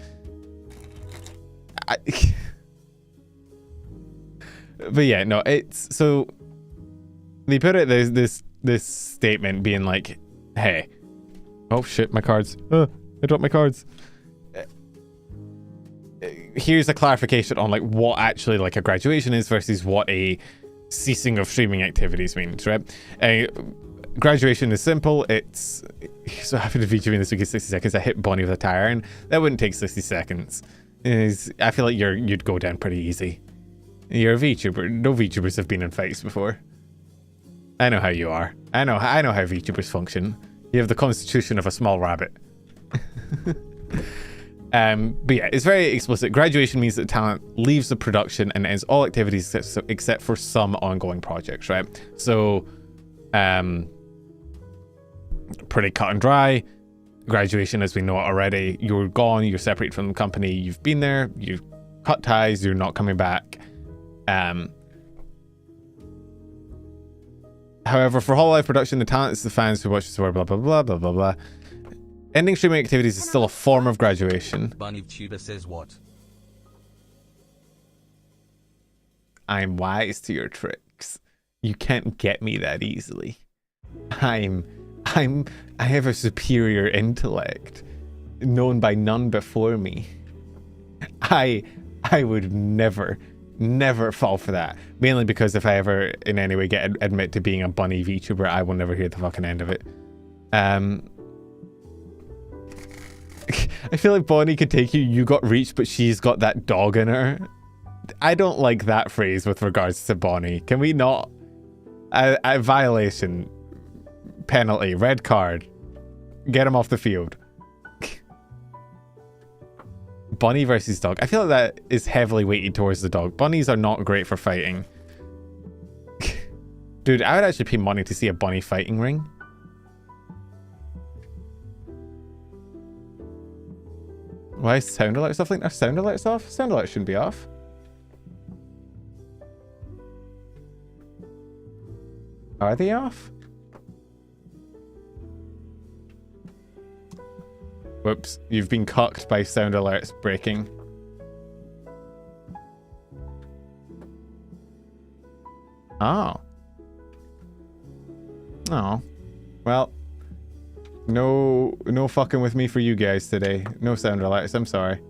A: But yeah, no, it's so they put it this statement being like, hey, oh shit, my cards, I dropped my cards. Here's a clarification on like what actually like a graduation is versus what a ceasing of streaming activities means, right? Graduation is simple. It's so happy to be doing this week in 60 seconds. I hit Bonnie with a tire iron. That wouldn't take 60 seconds. I feel like you'd go down pretty easy. You're a VTuber. No VTubers have been in fights before. I know how you are. I know how VTubers function. You have the constitution of a small rabbit. But yeah, it's very explicit. Graduation means that talent leaves the production and ends all activities except for some ongoing projects, right? So, pretty cut and dry. Graduation, as we know it already, you're gone, you're separated from the company, you've been there, you've cut ties, you're not coming back. However, for Hololive production, the talent is the fans who watch the story, blah, blah, blah, blah, blah, blah. Ending streaming activities is still a form of graduation.
C: Bunny Vtuber says what?
A: I'm wise to your tricks. You can't get me that easily. I have a superior intellect, known by none before me. I would never fall for that. Mainly because if I ever in any way admit to being a bunny VTuber, I will never hear the fucking end of it. I feel like Bonnie could take you. You got reach, but she's got that dog in her. I don't like that phrase with regards to Bonnie. Can we not? A violation, penalty, red card. Get him off the field. Bunny versus dog. I feel like that is heavily weighted towards the dog. Bunnies are not great for fighting. Dude, I would actually pay money to see a bunny fighting ring. Why is sound alerts off? Like, are sound alerts off? Sound alerts shouldn't be off. Are they off? Whoops, you've been cucked by sound alerts breaking. Oh. Oh. Well. No fucking with me for you guys today. No sound alerts, I'm sorry.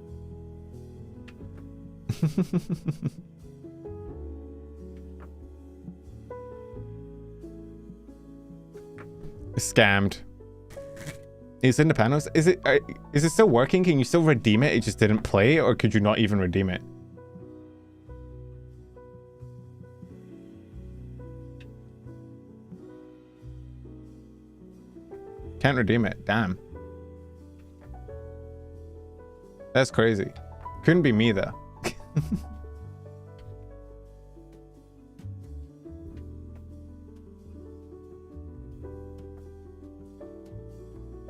A: Scammed. It's in the panels. Is it still working? Can you still redeem it? It just didn't play, or could you not even redeem it? Can't redeem it. Damn. That's crazy. Couldn't be me though.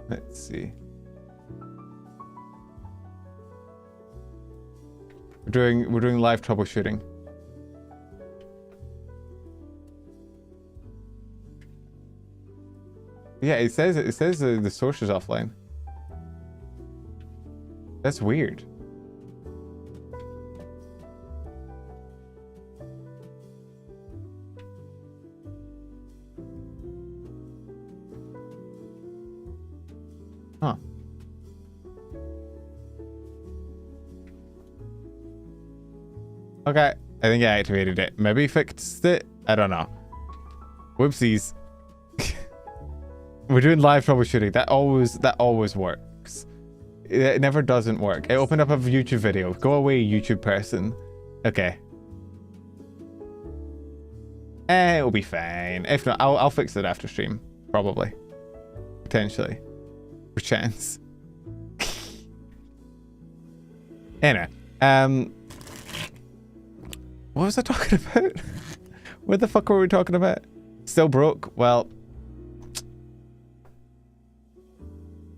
A: Let's see. We're doing live troubleshooting. Yeah, it says the source is offline. That's weird. Huh. Okay, I think I activated it. Maybe fixed it? I don't know. Whoopsies. We're doing live troubleshooting. That always works. It never doesn't work. It opened up a YouTube video. Go away, YouTube person. Okay. It'll be fine. If not, I'll fix it after stream. Probably. Potentially. For chance. Anyway. What was I talking about? What the fuck were we talking about? Still broke? Well...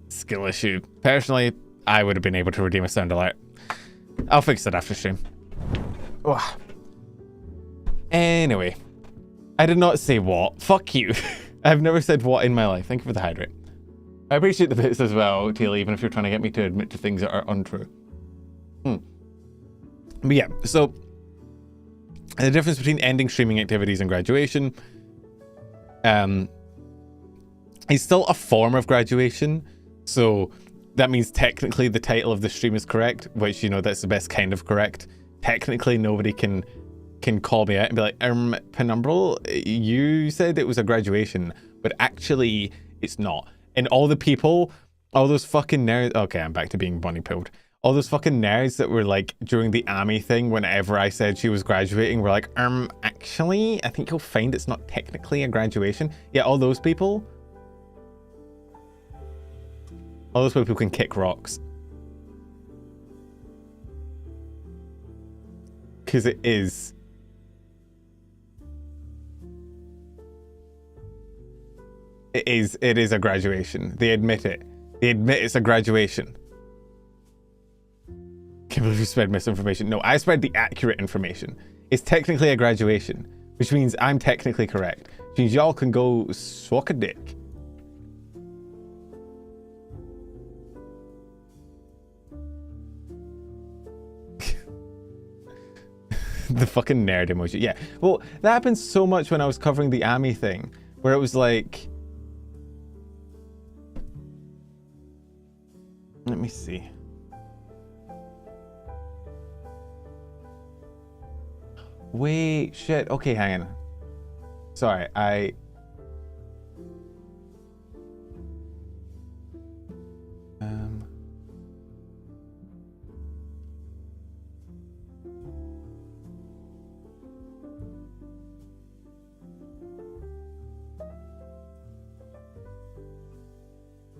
A: skill issue. Personally, I would have been able to redeem a sound alert. I'll fix it after stream. Ugh. Anyway, I did not say what. Fuck you. I've never said what in my life. Thank you for the hydrate. I appreciate the bits as well, Teal, even if you're trying to get me to admit to things that are untrue. But yeah, so the difference between ending streaming activities and graduation is still a form of graduation. So that means technically the title of the stream is correct, which, you know, that's the best kind of correct. Technically, nobody can call me out and be like, Penumbral, you said it was a graduation, but actually it's not. And all the people, all those fucking nerds, okay, I'm back to being bunny pilled. All those fucking nerds that were like, during the Ami thing, whenever I said she was graduating, were like, actually, I think you'll find it's not technically a graduation. Yeah, all those people. All those people can kick rocks. Because it is. It is a graduation. They admit it. They admit it's a graduation. Can't believe you spread misinformation. No, I spread the accurate information. It's technically a graduation, which means I'm technically correct. means y'all can go suck a dick. The fucking nerd emoji. Yeah. Well, that happened so much when I was covering the Ami thing, where it was like... Let me see. Wait, shit. Okay, hang on. Sorry,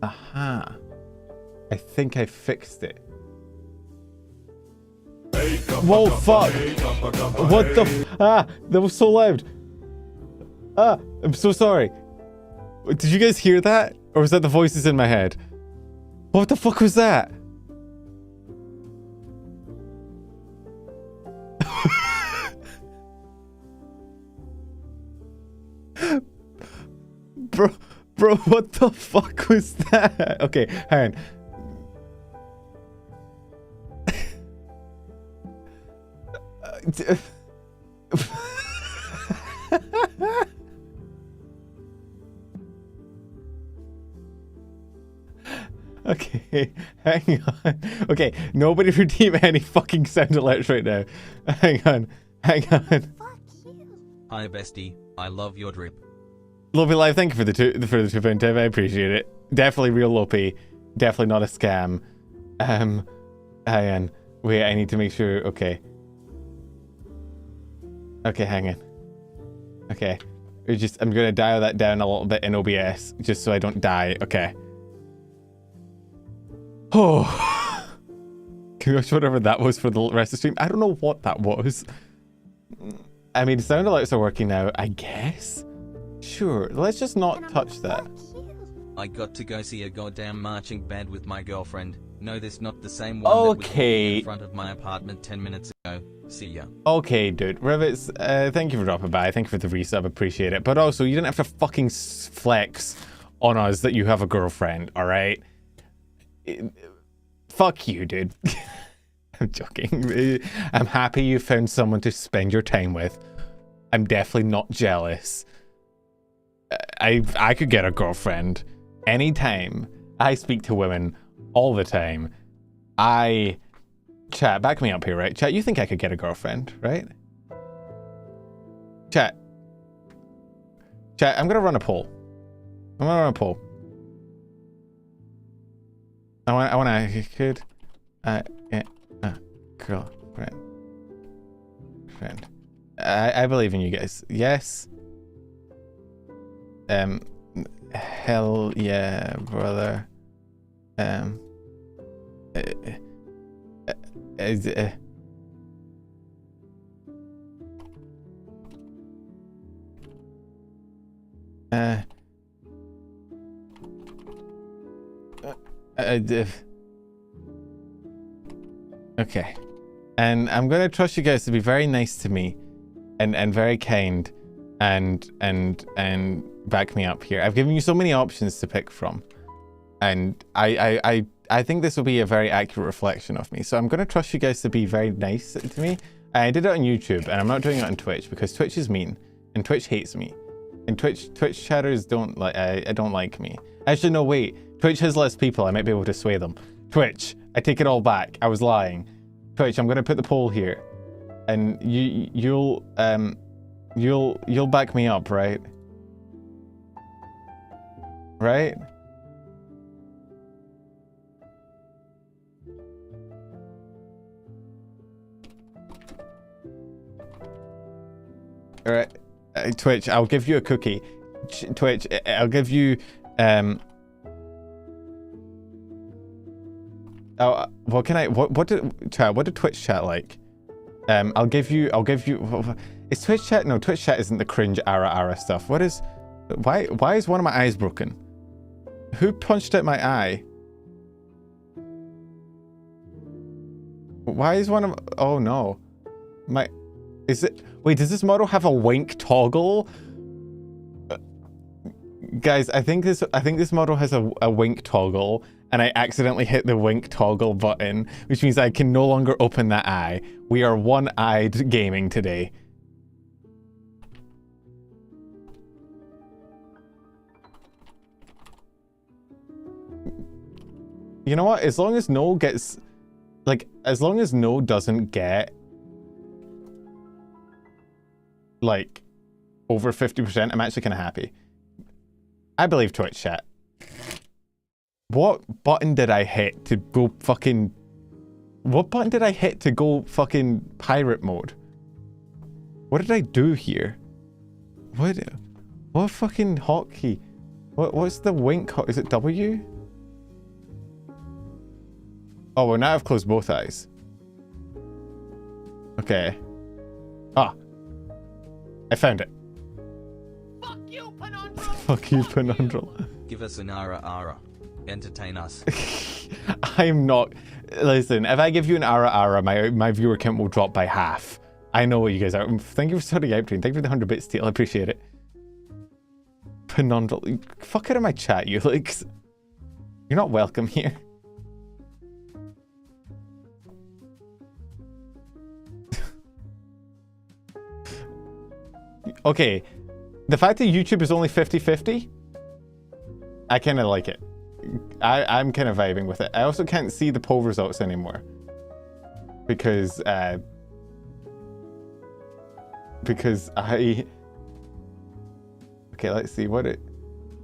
A: Aha. I think I fixed it. Whoa, fuck! What the that was so loud. I'm so sorry. Did you guys hear that? Or was that the voices in my head? What the fuck was that? Bro, what the fuck was that? Okay, hang on. Okay, hang on. Okay, nobody redeem any fucking sound alerts right now. Hang on.
B: Fuck you.
C: Hi bestie, I love your drip.
A: Lopey Live, thank you for the £2 tip. I appreciate it. Definitely real Lopey. Definitely not a scam. Hang on. Wait, I need to make sure. Okay. Okay, hang on. Okay. I'm gonna dial that down a little bit in OBS just so I don't die. Okay. Oh. Can you watch whatever that was for the rest of the stream? I don't know what that was. I mean, sound alerts are working now, I guess. Sure, let's just not touch that.
C: I got to go see a goddamn marching band with my girlfriend. No, this not the same one that was in front of my apartment 10 minutes ago. See ya.
A: Okay, dude. Rivets, thank you for dropping by. Thank you for the resub. Appreciate it. But also, you didn't have to fucking flex on us that you have a girlfriend, alright? Fuck you, dude. I'm joking. I'm happy you found someone to spend your time with. I'm definitely not jealous. I could get a girlfriend anytime. I speak to women all the time. Chat, back me up here, right? Chat, you think I could get a girlfriend, right? Chat, I'm gonna run a poll. I wanna could get a girlfriend. I believe in you guys. Yes. Hell yeah, brother. Okay. And I'm gonna trust you guys to be very nice to me and very kind and back me up here. I've given you so many options to pick from, and I think this will be a very accurate reflection of me. So I'm gonna trust you guys to be very nice to me. I did it on YouTube, and I'm not doing it on Twitch because Twitch is mean and Twitch hates me, and Twitch chatters don't like I don't like me. Actually, no, wait. Twitch has less people. I might be able to sway them. Twitch, I take it all back. I was lying. Twitch, I'm gonna put the poll here, and you'll back me up, right? Right? All right, Twitch, I'll give you a cookie. Twitch, I'll give you oh, what can I? What did Twitch chat like? I'll give you. Is Twitch chat? No, Twitch chat isn't the cringe ara stuff. What is? Why is one of my eyes broken? Who punched out my eye? Why is one of? Oh no, my. Is it? Wait, does this model have a wink toggle? Guys, I think this model has a wink toggle, and I accidentally hit the wink toggle button, which means I can no longer open that eye. We are one-eyed gaming today. You know what? As long as no gets, like, as long as no doesn't get, like, over 50%, I'm actually kind of happy. I believe Twitch chat. What button did I hit to go fucking... What button did I hit to go fucking pirate mode? What did I do here? What fucking hotkey? What's the wink? Is it W? Oh, well, now I've closed both eyes. Okay. Ah. I found it.
B: Fuck you, Penundrum!
A: Fuck you, Penundrum.
C: Give us an ara. Entertain us.
A: I'm not... Listen, if I give you an ara, my viewer count will drop by half. I know what you guys are. Thank you for starting out, Thank you for the 100 bits, Steel. I appreciate it. Penundrum. Fuck out of my chat, you leaks. You're not welcome here. Okay, the fact that YouTube is only 50-50, I kind of like it. I'm kind of vibing with it. I also can't see the poll results anymore. Because I... Okay, let's see what it...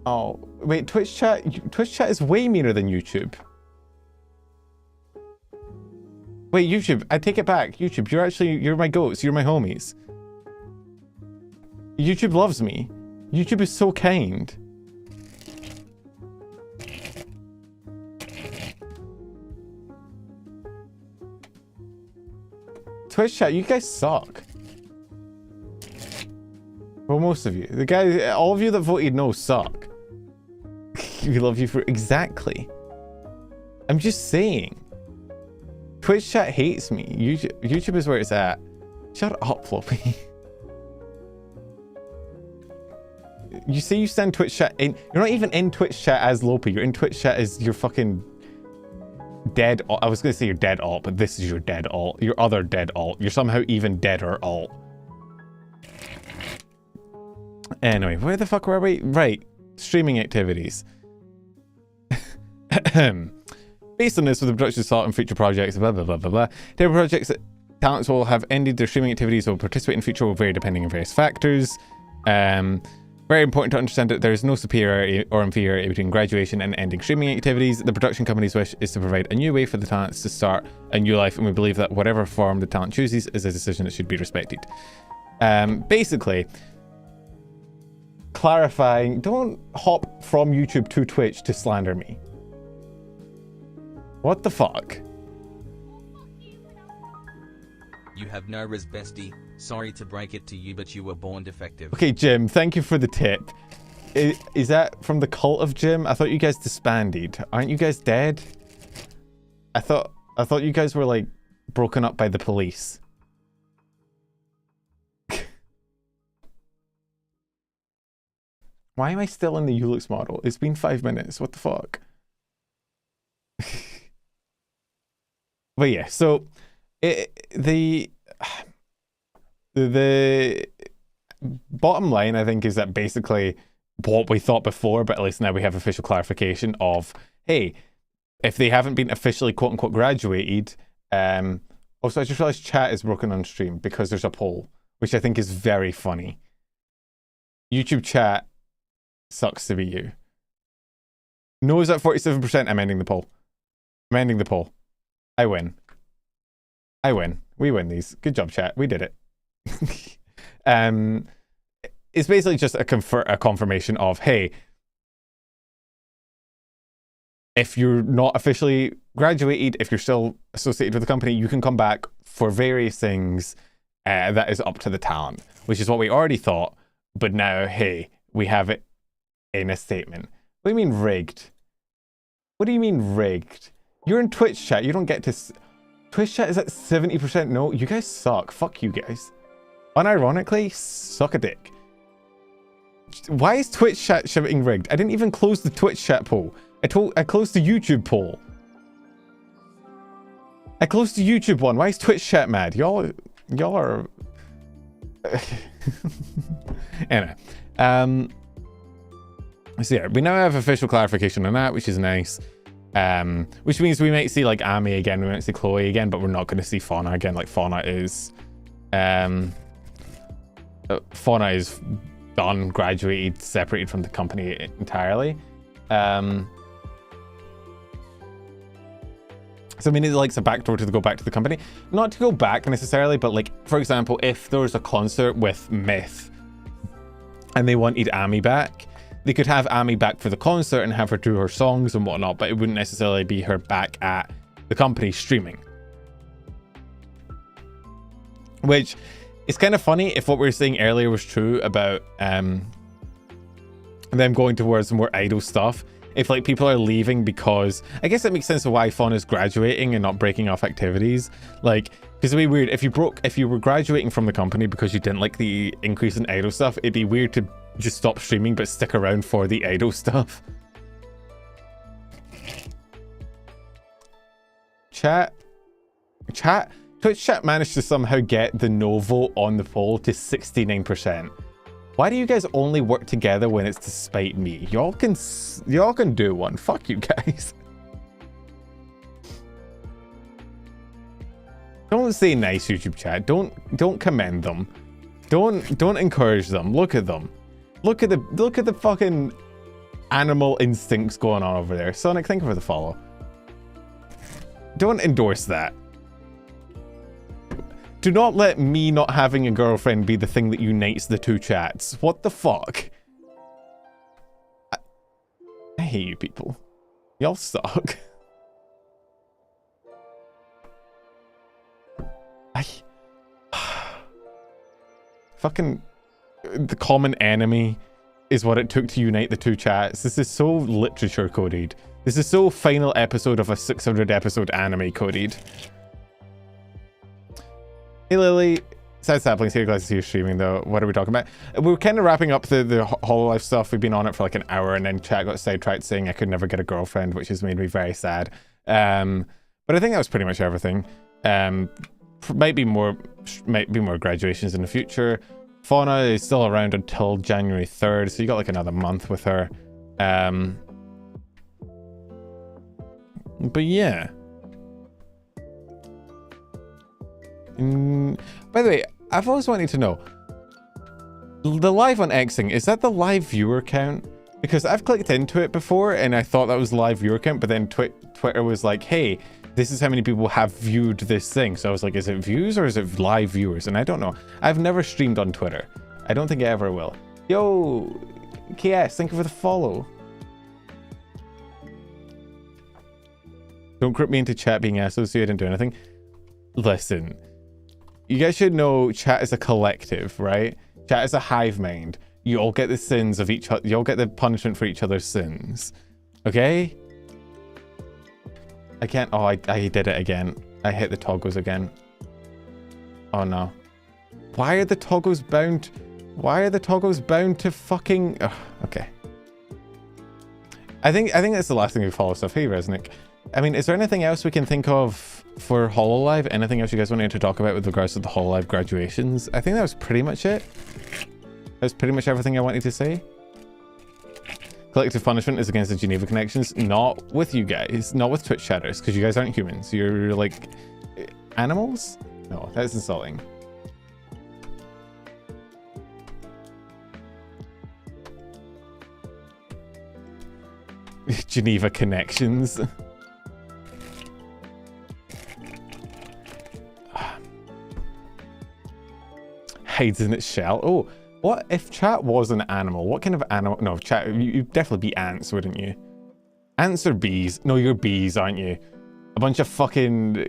A: Oh, wait, Twitch chat is way meaner than YouTube. Wait, YouTube, I take it back. YouTube, you're my goats, you're my homies. YouTube loves me. YouTube is so kind. Twitch chat, you guys suck. Well, most of you. The guys, all of you that voted no suck. We love you for... Exactly. I'm just saying. Twitch chat hates me. YouTube is where it's at. Shut up, Floppy. You say you stand Twitch chat in... You're not even in Twitch chat as Lopi. You're in Twitch chat as your fucking... dead... I was going to say your dead alt, but this is your dead alt. Your other dead alt. You're somehow even deader alt. Anyway, where the fuck were we? Right. Streaming activities. Based on this, with the production start and future projects, blah, blah, blah, blah, blah. Different projects that talents will have ended their streaming activities or will participate in future will vary depending on various factors. Very important to understand that there is no superiority or inferiority between graduation and ending streaming activities. The production company's wish is to provide a new way for the talents to start a new life, and we believe that whatever form the talent chooses is a decision that should be respected. Basically, clarifying, don't hop from YouTube to Twitch to slander me. What the fuck?
C: You have no res, bestie. Sorry to break it to you, but you were born defective.
A: Okay, Jim, thank you for the tip. Is that from the cult of Jim? I thought you guys disbanded. Aren't you guys dead? I thought you guys were, like, broken up by the police. Why am I still in the ULUX model? It's been 5 minutes. What the fuck? But yeah, so the bottom line, I think, is that basically what we thought before, but at least now we have official clarification of, hey, if they haven't been officially quote-unquote graduated, also I just realized chat is broken on stream because there's a poll, which I think is very funny. YouTube chat sucks to be you. No is at 47%. I'm ending the poll. I'm ending the poll. I win. I win. We win these. Good job, chat. We did it. It's basically just a confirmation of, hey, if you're not officially graduated, if you're still associated with the company, you can come back for various things that is up to the talent, which is what we already thought. But now, hey, we have it in a statement. What do you mean rigged? What do you mean rigged? You're in Twitch chat. You don't get to... Twitch chat is at 70% no. You guys suck. Fuck you guys. Unironically, suck a dick. Why is Twitch chat shouting rigged? I didn't even close the Twitch chat poll. I closed the YouTube poll. I closed the YouTube one. Why is Twitch chat mad? Y'all are... Anyway. So yeah, we now have official clarification on that, which is nice. Which means we might see like Ami again, we might see Chloe again, but we're not going to see Fauna again. Like Fauna is done, graduated, separated from the company entirely. So I mean, it's like a backdoor to go back to the company. Not to go back necessarily, but like, for example, if there was a concert with Myth and they wanted Ami back, they could have Ami back for the concert and have her do her songs and whatnot, but it wouldn't necessarily be her back at the company streaming. Which is kind of funny if what we were saying earlier was true about them going towards more idol stuff. If like people are leaving because, I guess it makes sense of why Fauna's graduating and not breaking off activities. Like, because it'd be weird if you were graduating from the company because you didn't like the increase in idol stuff, it'd be weird to just stop streaming but stick around for the idol stuff. Twitch chat managed to somehow get the no vote on the poll to 69%. Why do you guys only work together when it's to spite me? Y'all can do one. Fuck you guys. Don't say nice, YouTube chat. Don't commend them. Don't encourage them. Look at them. Look at the fucking animal instincts going on over there. Sonic, thank you for the follow. Don't endorse that. Do not let me not having a girlfriend be the thing that unites the two chats. What the fuck? I hate you people. Y'all suck. Fucking... The common enemy is what it took to unite the two chats. This is so literature coded. This is so final episode of a 600 episode anime coded. Hey Lily, sad saplings here, glad to see you streaming though. What are we talking about? We're kind of wrapping up the Hololive stuff. We've been on it for like an hour and then chat got sidetracked saying I could never get a girlfriend, which has made me very sad. But I think that was pretty much everything. Might be more graduations in the future. Fauna is still around until January 3rd, so you got like another month with her. But yeah. By the way, I've always wanted to know, the live on Xing, is that the live viewer count? Because I've clicked into it before and I thought that was live viewer count, but then Twitter was like, hey, this is how many people have viewed this thing. So I was like, is it views or is it live viewers? And I don't know. I've never streamed on Twitter. I don't think I ever will. Yo, KS, thank you for the follow. Don't group me into chat being assholes so you didn't do anything. Listen. You guys should know chat is a collective, right? Chat is a hive mind. You all get the sins of each other. You all get the punishment for each other's sins. Okay? I can't. Oh, I did it again. I hit the toggles again. Oh no. Why are the toggles bound? Why are the toggles bound to fucking... Oh, okay. I think that's the last thing we follow stuff. Hey, Resnick. I mean, is there anything else we can think of for Hololive? Anything else you guys wanted to talk about with regards to the Hololive graduations? I think that was pretty much it. That's pretty much everything I wanted to say. Collective punishment is against the Geneva connections. Not with you guys. Not with Twitch chatters, because you guys aren't humans. You're like... animals? No, that's insulting. Geneva connections. Hides in its shell. Oh, what if chat was an animal? What kind of animal? No, chat, you'd definitely be ants, wouldn't you? Ants or bees? No, you're bees, aren't you? A bunch of fucking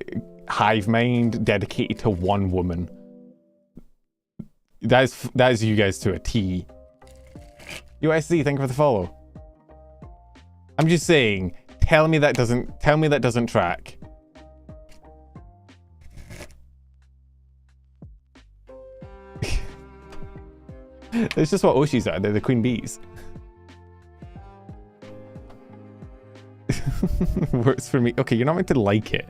A: hive mind dedicated to one woman. That is you guys to a T. USC, thank you for the follow. I'm just saying, tell me that doesn't track. It's just what Oshis are. They're the queen bees. Works for me. Okay, you're not meant to like it.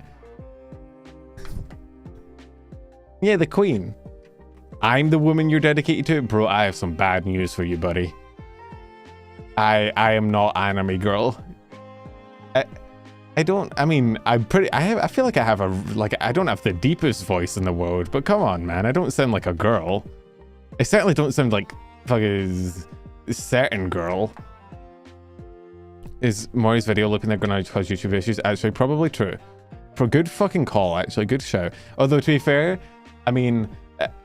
A: Yeah, the queen. I'm the woman you're dedicated to? Bro, I have some bad news for you, buddy. I am not anime girl. I don't, I mean, I feel like I have I don't have the deepest voice in the world, but come on, man. I don't sound like a girl. I certainly don't sound like fucking certain girl. Is Maury's video looking they're gonna cause YouTube issues? Actually, probably true. For good fucking call, actually. Good show. Although, to be fair, I mean,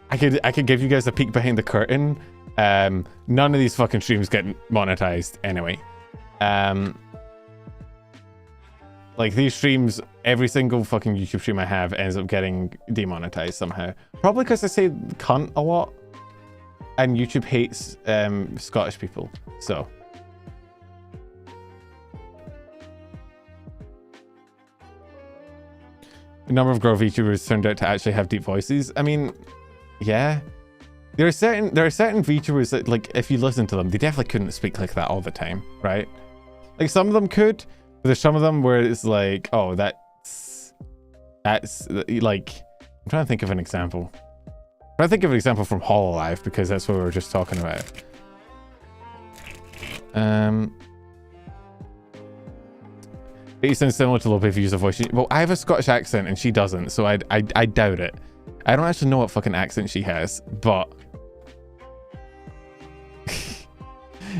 A: I could give you guys a peek behind the curtain. None of these fucking streams get monetized anyway. Like these streams, every single fucking YouTube stream I have ends up getting demonetized somehow. Probably because I say cunt a lot. And YouTube hates Scottish people. So. The number of girl VTubers turned out to actually have deep voices. I mean, yeah. There are certain VTubers that, like, if you listen to them, they definitely couldn't speak like that all the time, right? Like, some of them could, but there's some of them where it's like, oh, that's like, I'm trying to think of an example. I'm trying to think of an example from Hololive, because that's what we were just talking about. It sounds similar to Lope if you use a voice. Well, I have a Scottish accent and she doesn't, so I doubt it. I don't actually know what fucking accent she has, but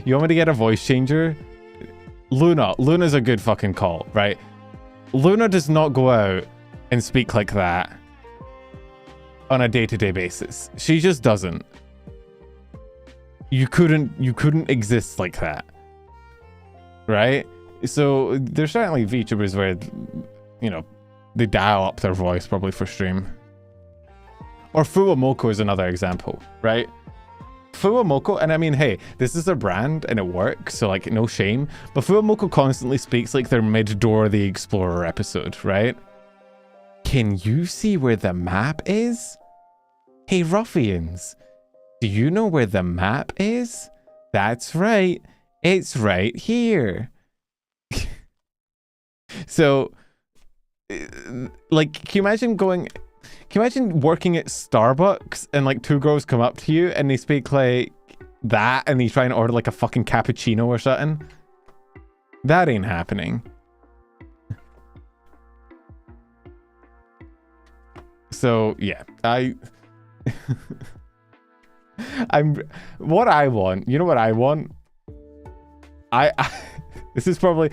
A: you want me to get a voice changer? Luna's a good fucking call, right? Luna does not go out and speak like that on a day-to-day basis. She just doesn't. You couldn't exist like that, right? So there's certainly VTubers where, you know, they dial up their voice probably for stream. Or Fuwamoko is another example, right? Fuwamoko, and I mean, hey, this is their brand and it works, so like no shame. But Fuwamoko constantly speaks like they're mid-Dora the Explorer episode, right? Can you see where the map is? Hey, ruffians, do you know where the map is? That's right, it's right here. So, like, can you imagine working at Starbucks and like two girls come up to you and they speak like that and they try and order like a fucking cappuccino or something? That ain't happening. So, yeah, what I want, you know what I want? This is probably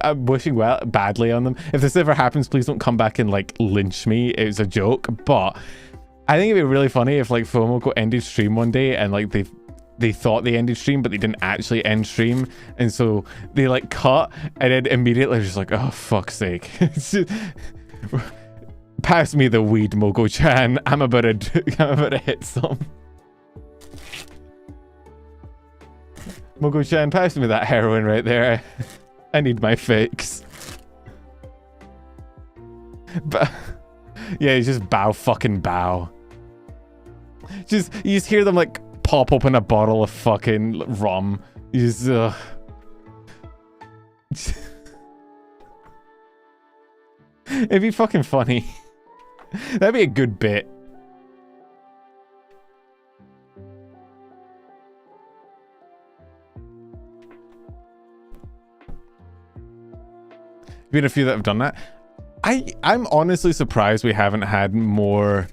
A: I'm wishing badly on them. If this ever happens, please don't come back and like lynch me. It was a joke, but I think it'd be really funny if like Fomoko ended stream one day and like they thought they ended stream, but they didn't actually end stream, and so they like cut and then immediately just like, oh fuck's sake. Pass me the weed, Mogo-chan. I'm about to hit some. Mogo-chan, pass me that heroin right there. I need my fix. But yeah, you just fucking bow. You just hear them like pop open a bottle of fucking rum. You just, it'd be fucking funny. That'd be a good bit. Been a few that have done that. I'm honestly surprised we haven't had more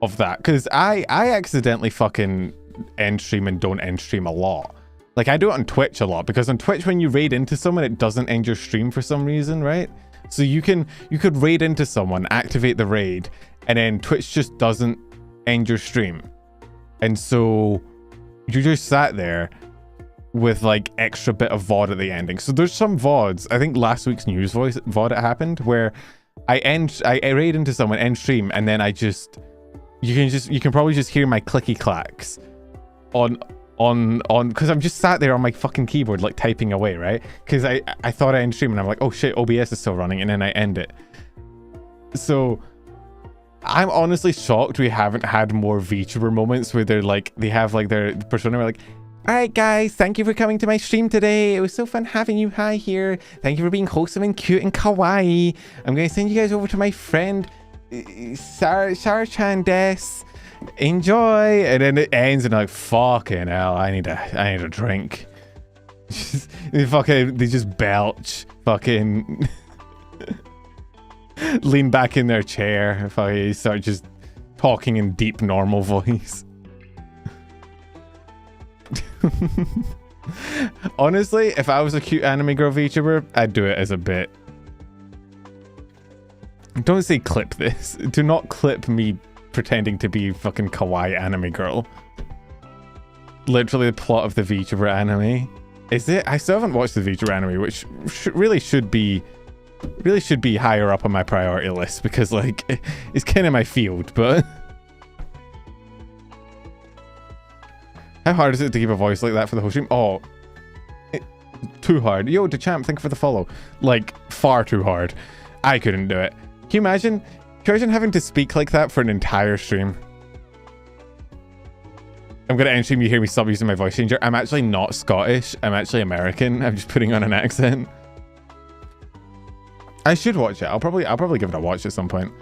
A: of that, because I accidentally fucking end stream and don't end stream a lot. Like I do it on Twitch a lot, because on Twitch when you raid into someone it doesn't end your stream for some reason, right? So you could raid into someone, activate the raid, and then Twitch just doesn't end your stream, and so you just sat there with like extra bit of VOD at the ending. So there's some VODs, I think last week's news voice VOD it happened, where I raid into someone, end stream, and then you can probably just hear my clicky clacks on because I'm just sat there on my fucking keyboard like typing away, right? Because I thought I end stream and I'm like, oh shit, OBS is still running, and then I end it. So I'm honestly shocked we haven't had more VTuber moments where they're like, they have like their persona, we're like, all right, guys, thank you for coming to my stream today. It was so fun having you here. Thank you for being wholesome and cute and kawaii. I'm going to send you guys over to my friend, Sarah-chan des. Enjoy. And then it ends and I'm like, fucking hell, I need a drink. They just belch. Fucking lean back in their chair. Fucking start just talking in deep normal voice. Honestly, if I was a cute anime girl VTuber, I'd do it as a bit. Don't say clip this. Do not clip me pretending to be fucking kawaii anime girl. Literally the plot of the VTuber anime. Is it? I still haven't watched the VTuber anime, which really should be higher up on my priority list because like it's kind of my field, but how hard is it to keep a voice like that for the whole stream? Oh, too hard. Yo, DeChamp, thank you for the follow. Like, far too hard. I couldn't do it. Can you imagine having to speak like that for an entire stream? I'm going to end stream, you hear me stop using my voice changer. I'm actually not Scottish. I'm actually American. I'm just putting on an accent. I should watch it. I'll probably give it a watch at some point.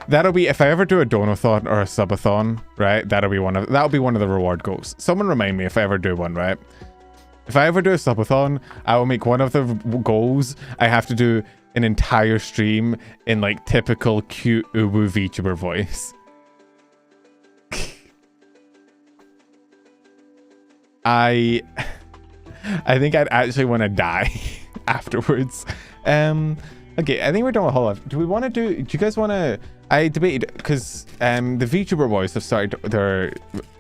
A: That'll be, if I ever do a donathon or a subathon, right? That'll be one of the reward goals. Someone remind me if I ever do one, right? If I ever do a subathon, I will make one of the goals. I have to do an entire stream in like typical cute uwu VTuber voice. I think I'd actually want to die afterwards. Okay, I think we're done with Hololive. Do you guys want to... I debated, because the VTuber boys have started their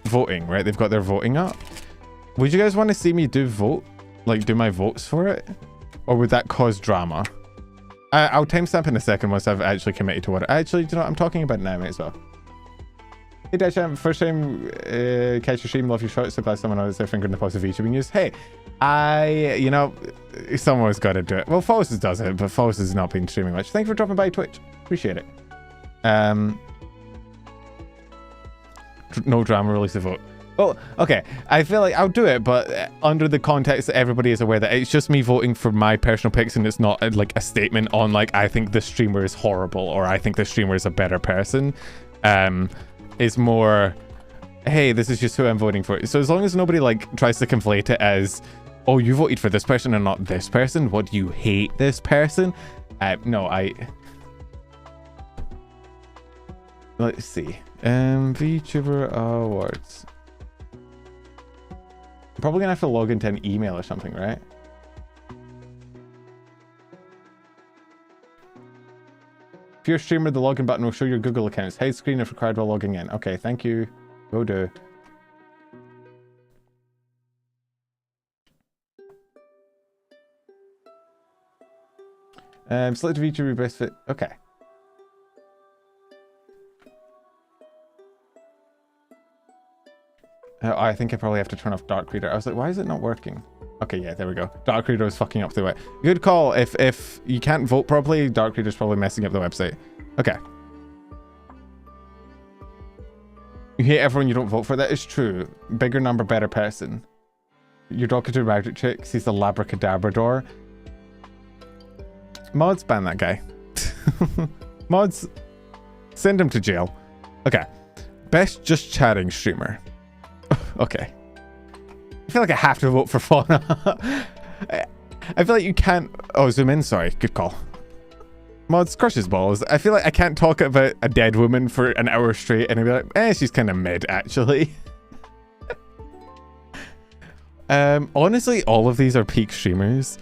A: voting, right? They've got their voting up. Would you guys want to see me do my votes for it? Or would that cause drama? I'll timestamp in a second once I've actually committed to what... Actually, do you know what? I'm talking about it now, mate, as well. Hey, Dasham, first time catch your stream, love your shots. So glad someone has their finger in the pulse of VTubing news. Hey, you know, someone's got to do it. Well, Faust does it, but Faust has not been streaming much. Thanks for dropping by Twitch. Appreciate it. No drama, release a vote. Well, okay, I feel like I'll do it, but under the context that everybody is aware that it's just me voting for my personal picks and it's not like a statement on like, I think the streamer is horrible or I think the streamer is a better person. It's more, hey, this is just who I'm voting for. So as long as nobody like tries to conflate it as, oh, you voted for this person and not this person, what do you hate this person? No, let's see. VTuber Awards. I'm probably gonna have to log into an email or something, right? If you're a streamer, the login button will show your Google accounts. Hide screen if required while logging in. Okay, thank you. Will do. Select a VTuber best fit. Okay. I think I probably have to turn off Dark Reader. I was like, why is it not working? Okay, yeah, there we go. Dark Reader is fucking up the way. Good call. If you can't vote properly, Dark Reader is probably messing up the website. Okay. You hate everyone you don't vote for. That is true. Bigger number, better person. You're talking to Magic Tricks. He's the Labracadabrador. Mods, ban that guy. Mods, send him to jail. Okay. Best just chatting streamer. Okay. I feel like I have to vote for Fauna. I feel like you can't... Oh, zoom in. Sorry. Good call. Mods, crush his balls. I feel like I can't talk about a dead woman for an hour straight and I'd be like, she's kind of mid, actually. Honestly, all of these are peak streamers.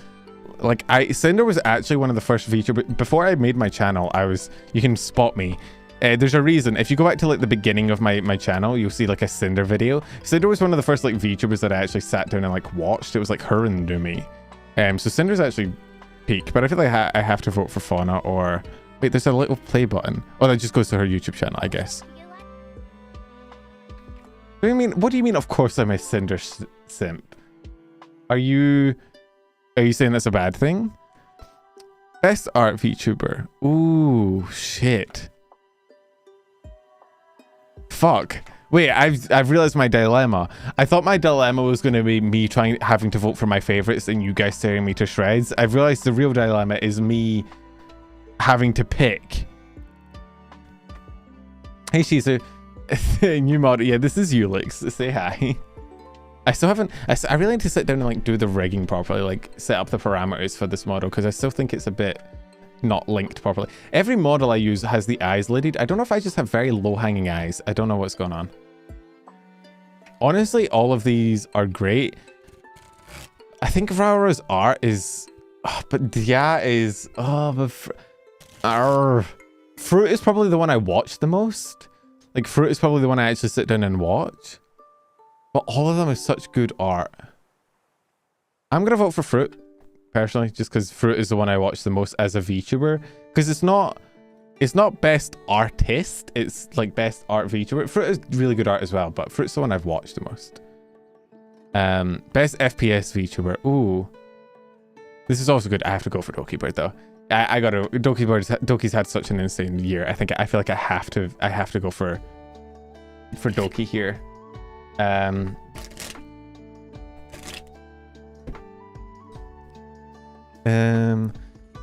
A: Like, Cinder was actually one of the first VTubers. Before I made my channel, you can spot me. There's a reason. If you go back to like the beginning of my channel, you'll see like a Cinder video. Cinder was one of the first like VTubers that I actually sat down and like watched. It was like her and Numi. So Cinder's actually peak, but I feel like I have to vote for Fauna or... Wait, there's a little play button. Oh, that just goes to her YouTube channel, I guess. What do you mean, of course I'm a Cinder simp? Are you saying that's a bad thing? Best art VTuber. Ooh, shit. Fuck. Wait, I've realized my dilemma. I thought my dilemma was going to be me having to vote for my favorites and you guys tearing me to shreds. I've realized the real dilemma is me having to pick. Hey, Shizu. New mod. Yeah, this is Ulix. Say hi. I still haven't... I really need to sit down and like do the rigging properly, like set up the parameters for this model, because I still think it's a bit not linked properly. Every model I use has the eyes lidded. I don't know if I just have very low-hanging eyes. I don't know what's going on. Honestly, all of these are great. I think Raura's art is... Oh, but Dia is... Oh, but... Fruit is probably the one I watch the most. Like, Fruit is probably the one I actually sit down and watch. But all of them are such good art. I'm going to vote for Fruit, personally, just because Fruit is the one I watch the most as a VTuber. Because it's not best artist, it's like best art VTuber. Fruit is really good art as well, but Fruit's the one I've watched the most. Best FPS VTuber. Ooh. This is also good. I have to go for Dokibird though. I gotta... Doki's had such an insane year. I feel like I have to go for Doki here.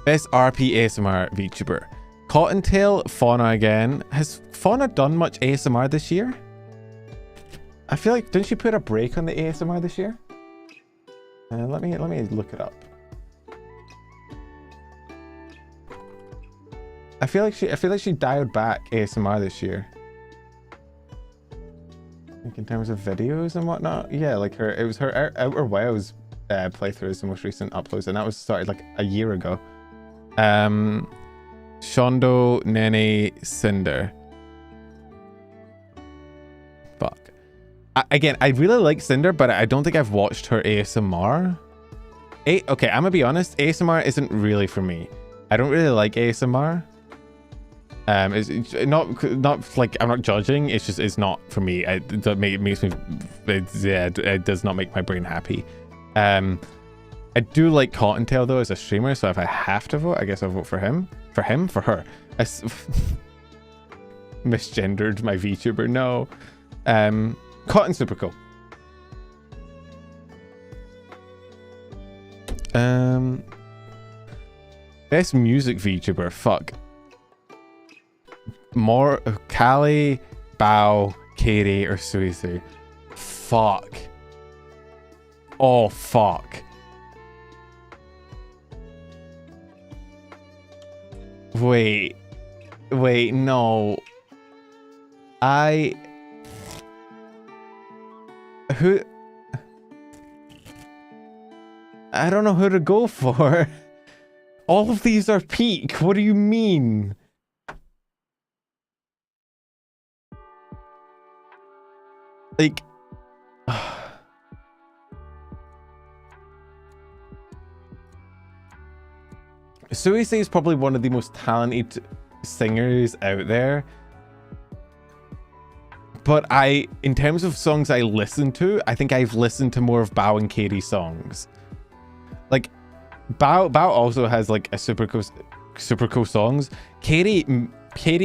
A: Best RP ASMR VTuber. Cottontail, Fauna again. Has Fauna done much ASMR this year? I feel like, didn't she put a break on the ASMR this year? Let me look it up. I feel like she dialed back ASMR this year. Like in terms of videos and whatnot. Yeah, like it was her Outer Wilds playthrough is the most recent uploads, and that was started like a year ago. Shondo, Nene, Cinder. Fuck. Again, I really like Cinder, but I don't think I've watched her ASMR. Okay, I'm gonna be honest, ASMR isn't really for me. I don't really like ASMR. It's not like I'm not judging, it's not for me. It makes me, it does not make my brain happy. I do like Cottontail though as a streamer, so if I have to vote, I guess I'll vote for him. For her. Misgendered my VTuber, no. Cotton's super cool. Best music VTuber, fuck. More Kali, Bao, Katie, or Suisu. Fuck. Oh, fuck. Wait, no. Who? I don't know who to go for. All of these are peak. What do you mean? Like... Suisei is probably one of the most talented singers out there. But in terms of songs I listen to, I think I've listened to more of Bao and Katie's songs. Like, Bao also has like a super cool songs. Katie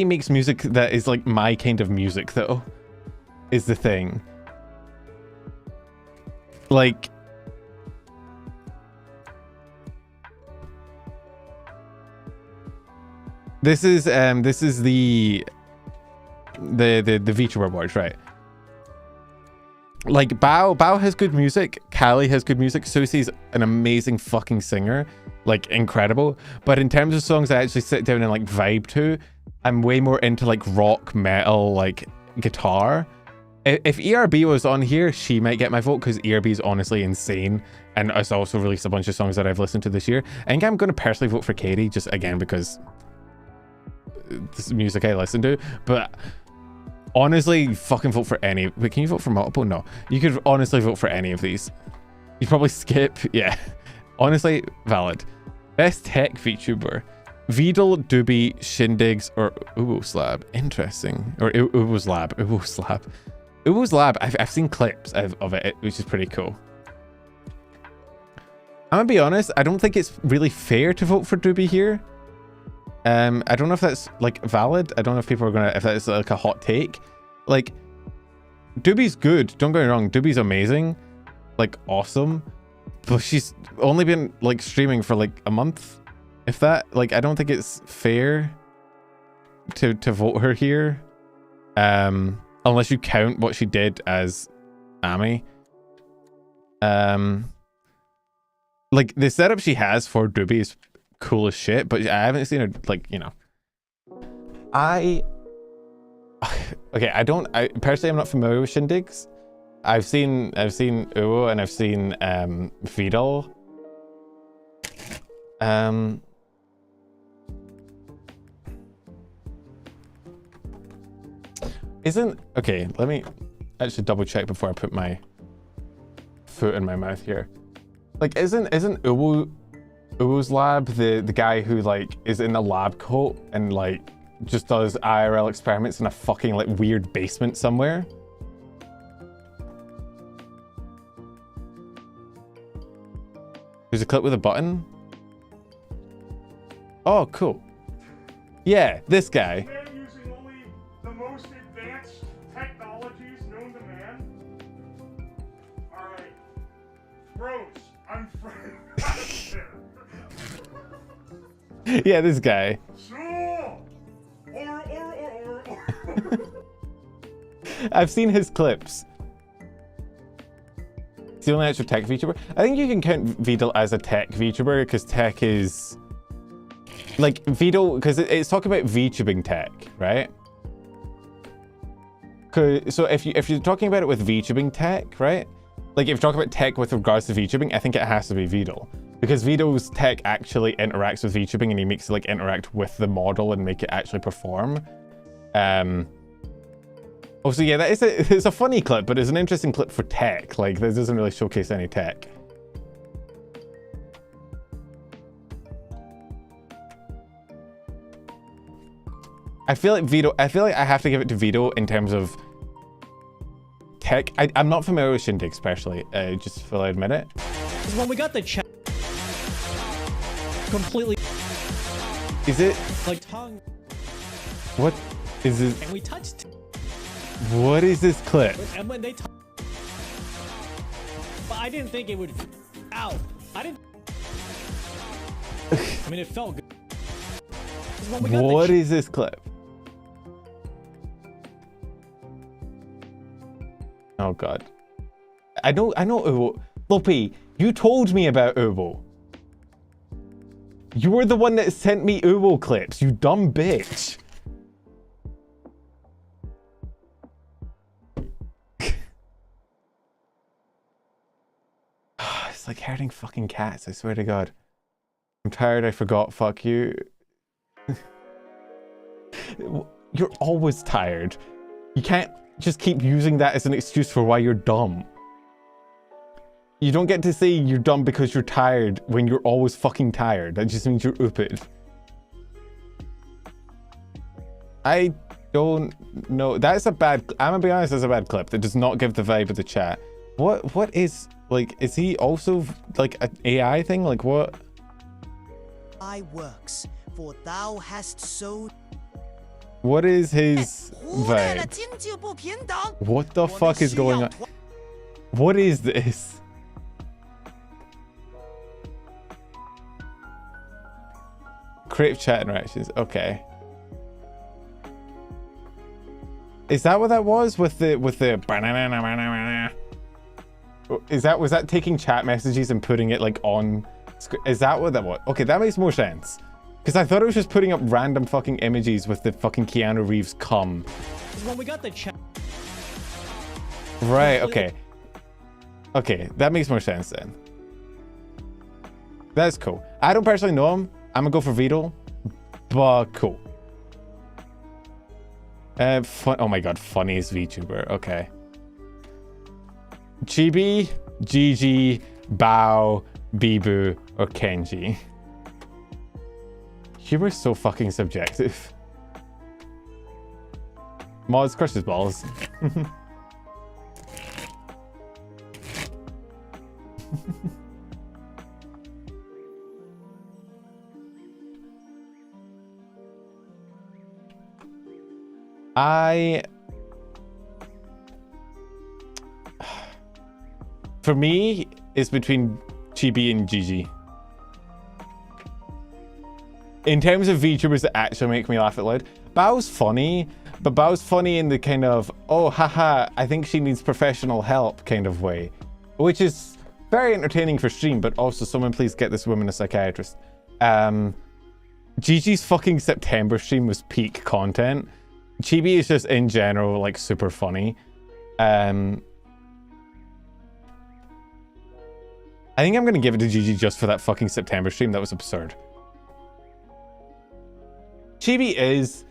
A: makes music that is like my kind of music though, is the thing. Like, this is the Vtuber Awards, right? Like Bao has good music, Kali has good music, Susie's an amazing fucking singer, like incredible. But in terms of songs I actually sit down and like vibe to, I'm way more into like rock, metal, like guitar. If ERB was on here, she might get my vote because ERB is honestly insane, and it's also released a bunch of songs that I've listened to this year. I think I'm going to personally vote for Katie, just again because this is music I listen to. But honestly, fucking vote for any. Wait, can you vote for multiple? No, you could honestly vote for any of these. You'd probably skip. Yeah, honestly, valid. Best tech VTuber: Vidal, Doobie, Shindigs, or Uwoslab. Interesting. Or Uwoslab. Uwoslab, I've seen clips of it, which is pretty cool. I'm gonna be honest, I don't think it's really fair to vote for Doobie here. I don't know if that's like valid. I don't know if people are gonna, if that's like a hot take. like, Doobie's good. Don't get me wrong. Doobie's amazing. Like, awesome. But she's only been, like, streaming for, like, a month. If that, like, I don't think it's fair to vote her here. Unless you count what she did as Ami. Like, the setup she has for Doobie is cool as shit, but I haven't seen her, like, you know. Okay, I personally, I'm not familiar with shindigs. I've seen UUU and I've seen Vidal. Okay, let me actually double check before I put my foot in my mouth here. Like, isn't UUU's lab the guy who, like, is in a lab coat and, like, just does IRL experiments in a fucking, like, weird basement somewhere? There's a clip with a button? Oh, cool. Yeah, this guy.
D: Man using only the most advanced technologies known to man. Alright. Bros, I'm friends.
A: Yeah, this guy. I've seen his clips. It's the only actual tech VTuber. I think you can count Vidal as a tech VTuber because tech is like Vidal, because it's talking about VTubing tech, right? So if you're talking about it with VTubing tech, right? Like if you're talking about tech with regards to VTubing, I think it has to be Vidal. Because Vidal's tech actually interacts with VTubing and he makes it like interact with the model and make it actually perform. Also, yeah, it's a funny clip, but it's an interesting clip for tech. Like, this doesn't really showcase any tech. I feel like I have to give it to Vito in terms of tech. I'm not familiar with Shindig, especially, just to admit it.
E: When we got the chat completely,
A: is it
E: like tongue?
A: What is this?
E: And we touched.
A: What is this clip?
E: And when they but I didn't think it would. Ow! I didn't. I mean, it felt good.
A: What is this clip? Oh god. I know UUU. Lopi, you told me about UUU. You were the one that sent me UUU clips, you dumb bitch. It's like herding fucking cats, I swear to god. I'm tired, I forgot, fuck you. You're always tired. You can't just keep using that as an excuse for why you're dumb. You don't get to say you're dumb because you're tired when you're always fucking tired. That just means you're stupid. I don't know. That's a bad... I'm gonna be honest, that's a bad clip. That does not give the vibe of the chat. What is... Like, is he also, like, an AI thing? Like, what?
F: I works, for thou hast sowed...
A: What is his vibe? What the fuck is going on? What is this? Creative chat interactions. Okay. Is that what that was with the was that taking chat messages and putting it like on? Is that what that was? Okay, that makes more sense. Because I thought it was just putting up random fucking images with the fucking Keanu Reeves cum.
E: When we got the chat.
A: Right, okay. Okay, that makes more sense then. That's cool. I don't personally know him. I'm gonna go for Vito, but cool. Oh my god, funniest VTuber. Okay. Chibi, Gigi, Bao, Bibu, or Kenji. Humor is so fucking subjective. Mods crush his balls. For me, it's between Chibi and Gigi. In terms of VTubers that actually make me laugh out loud, Bao's funny, but Bao's funny in the kind of, oh, haha, I think she needs professional help kind of way, which is very entertaining for stream, but also someone please get this woman a psychiatrist. Gigi's fucking September stream was peak content. Chibi is just in general like super funny. I think I'm gonna give it to Gigi just for that fucking September stream. That was absurd. Chibi is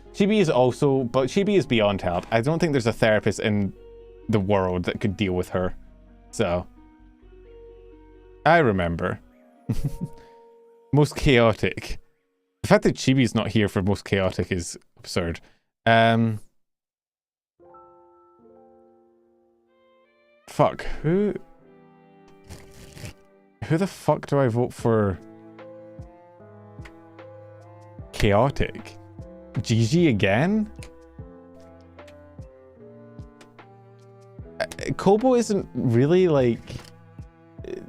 A: also, but Chibi is beyond help. I don't think there's a therapist in the world that could deal with her. So, I remember. Most chaotic. The fact that Chibi's not here for most chaotic is absurd. Fuck, who the fuck do I vote for? Chaotic? Gigi again? Kobo isn't really like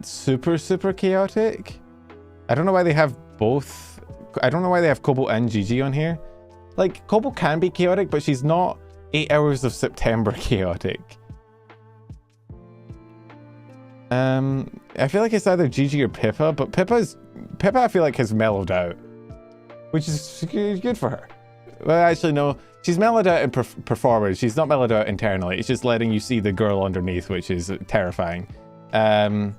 A: super chaotic. I don't know why they have both. I don't know why they have Kobo and Gigi on here. Like, Kobo can be chaotic, but she's not 8 hours of September chaotic. I feel like it's either Gigi or Pippa, but Pippa I feel like has mellowed out, which is good for her. Well, actually no, she's mellowed out in performance. She's not mellowed out internally. It's just letting you see the girl underneath, which is terrifying. I think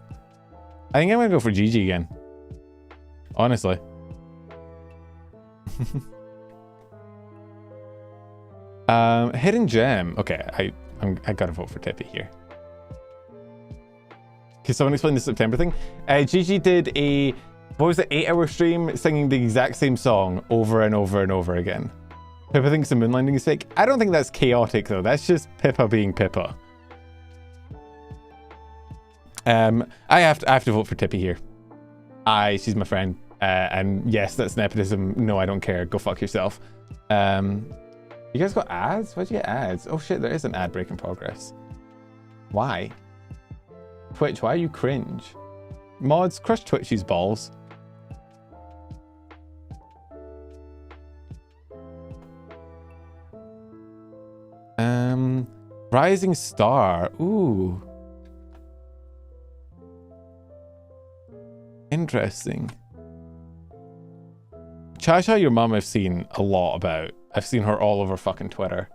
A: I'm gonna go for Gigi again. Honestly. Hidden gem. Okay, I gotta vote for Tippy here. Can someone explain the September thing? Gigi did a, what was it, 8-hour stream singing the exact same song over and over and over again. Pippa thinks the moon landing is fake. I don't think that's chaotic though. That's just Pippa being Pippa. I have to vote for Tippy here. She's my friend. And yes, that's nepotism. No, I don't care. Go fuck yourself. You guys got ads? Why'd you get ads? Oh shit, there is an ad break in progress. Why? Twitch, why are you cringe? Mods, crush Twitchy's balls. Rising Star. Ooh. Interesting. Cha-Cha, your mum I've seen a lot about. I've seen her all over fucking Twitter.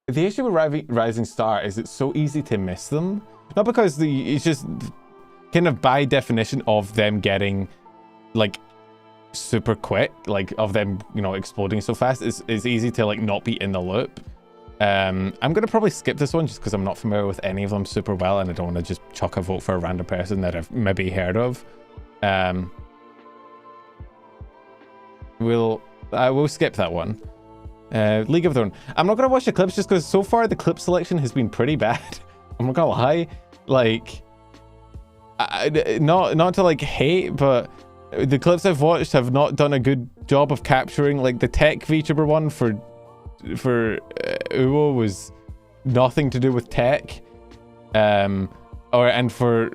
A: The issue with Rising Star is it's so easy to miss them. Not because it's just kind of by definition of them getting like super quick, like of them, you know, exploding so fast. It's easy to like not be in the loop. I'm gonna probably skip this one just because I'm not familiar with any of them super well and I don't want to just chuck a vote for a random person that I've maybe heard of. I will skip that one. League of Their Own. I'm not gonna watch the clips just because so far the clip selection has been pretty bad. I'm not gonna lie. Like, not to like hate, but the clips I've watched have not done a good job of capturing. Like the tech VTuber one for UUUUUUU was nothing to do with tech. And for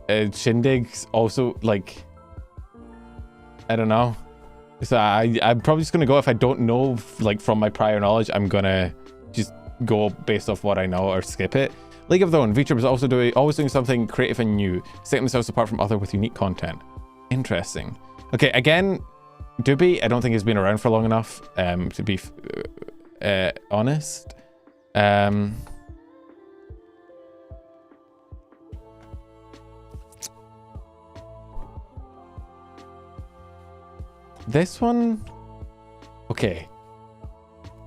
A: Shindig's also, like, I don't know. So I'm probably just gonna go, if I don't know, like from my prior knowledge, I'm gonna just go based off what I know or skip it. League of Their Own. VTubers also always doing something creative and new, setting themselves apart from other with unique content. Interesting. Okay, again, Doobie, I don't think he's been around for long enough, to be honest. This one? Okay.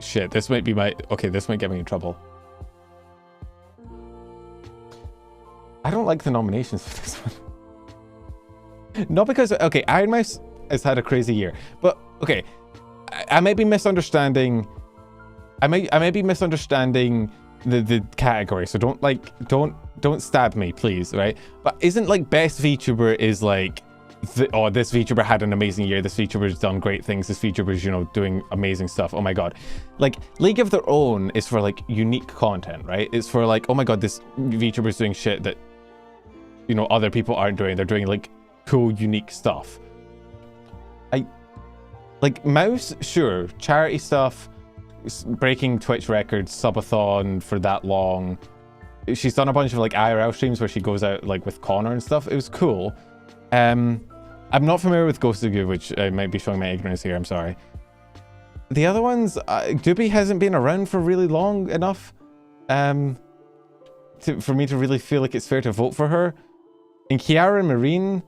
A: Shit, this might be my... Okay, this might get me in trouble. I don't like the nominations for this one. Not because... Okay, Iron Mouse has had a crazy year. But, okay. I may be misunderstanding... I may be misunderstanding the category, so don't stab me, please, right? But isn't like best VTuber is like, oh, this VTuber had an amazing year, this VTuber's done great things, this VTuber's, you know, doing amazing stuff, oh my god. Like, League of Their Own is for like unique content, right? It's for like, oh my god, this VTuber's doing shit that, you know, other people aren't doing. They're doing like cool, unique stuff. Like Mouse, sure, charity stuff, breaking Twitch records, subathon for that long. She's done a bunch of like IRL streams where she goes out like with Connor and stuff. It was cool. I'm not familiar with Ghostagu, which I might be showing my ignorance here, I'm sorry. The other ones, Doobie hasn't been around for really long enough for me to really feel like it's fair to vote for her. And Kiara and Marine,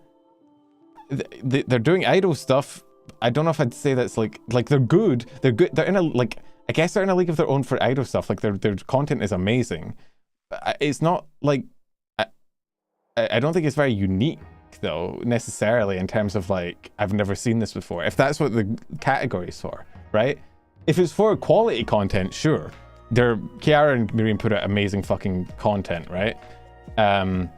A: they're doing idol stuff. I don't know if I'd say that's like they're good. They're good. They're in a, like, I guess they're in a league of their own for idol stuff. Like their content is amazing. It's not like, I don't think it's very unique though, necessarily, in terms of like, I've never seen this before. If that's what the category is for, right? If it's for quality content, sure. Kiara and Marine put out amazing fucking content, right? But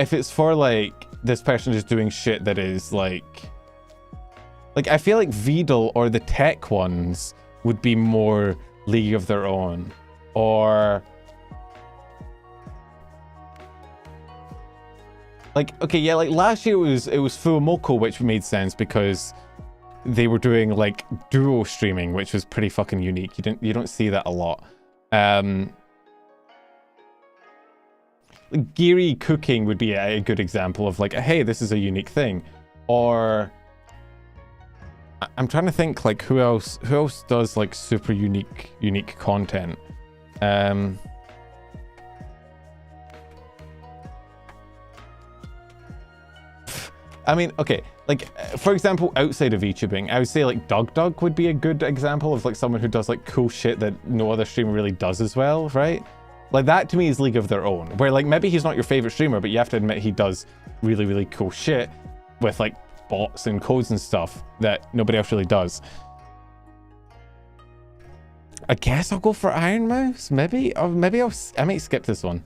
A: if it's for like, this person is doing shit that is like I feel like Vidal or the tech ones would be more League of Their Own, or like, okay, yeah, like last year it was Fuomoko, which made sense because they were doing like duo streaming, which was pretty fucking unique. You don't see that a lot. Like Geary cooking would be a good example of like, hey, this is a unique thing. Or I'm trying to think like who else does like super unique content. I mean, okay, like for example, outside of VTubing, I would say like Doug would be a good example of like someone who does like cool shit that no other streamer really does as well, right? Like that to me is League of Their Own, where like maybe he's not your favorite streamer, but you have to admit he does really cool shit with like bots and codes and stuff that nobody else really does. I guess I'll go for Iron Mouse, maybe, or maybe I might skip this one.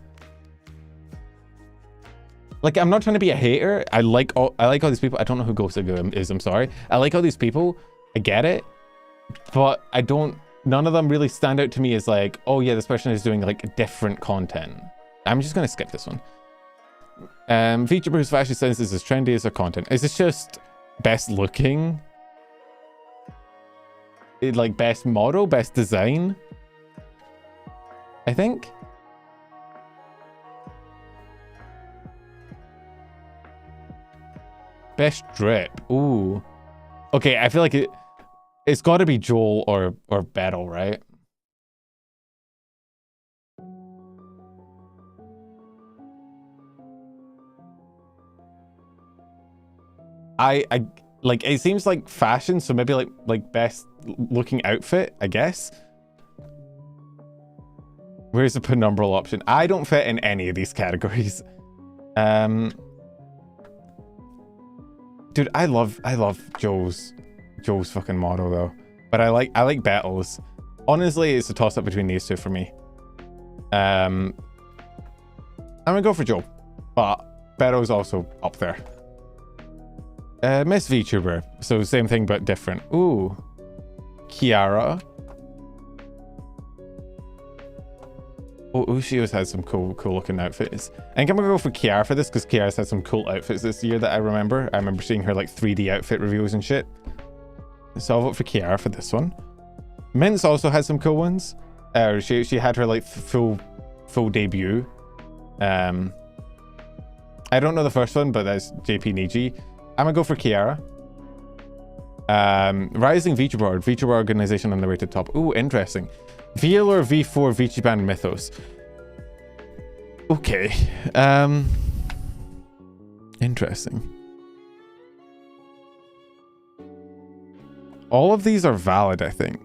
A: Like, I'm not trying to be a hater. I like all these people. I don't know who Ghostagu is, I'm sorry. I like all these people. I get it, but none of them really stand out to me as like, oh yeah, this person is doing like different content. I'm just gonna skip this one. VTuber whose fashion sense is as trendy as their content. Is this just best looking? Like best model, best design? I think. Best drip. Ooh. Okay, I feel like it's got to be Joel or Battle, right? I like, it seems like fashion, so maybe like best looking outfit, I guess. Where's the penumbral option? I don't fit in any of these categories. Dude, I love Joel's fucking model though. But I like Battles. Honestly, it's a toss up between these two for me. I'm gonna go for Joel, but Battle's also up there. Miss VTuber, so same thing but different. Ooh, Kiara. Oh, Ushio's had some cool looking outfits. I think I'm gonna go for Kiara for this because Kiara's had some cool outfits this year that I remember. I remember seeing her like 3D outfit reviews and shit. So I'll vote for Kiara for this one. Mince also had some cool ones. She had her like full debut. I don't know the first one, but that's JP Niji. I'm gonna go for Kiara. Rising VTuber organization on the way to top. Ooh, interesting. VL or V4 VTuber Mythos. Okay. Interesting. All of these are valid, I think.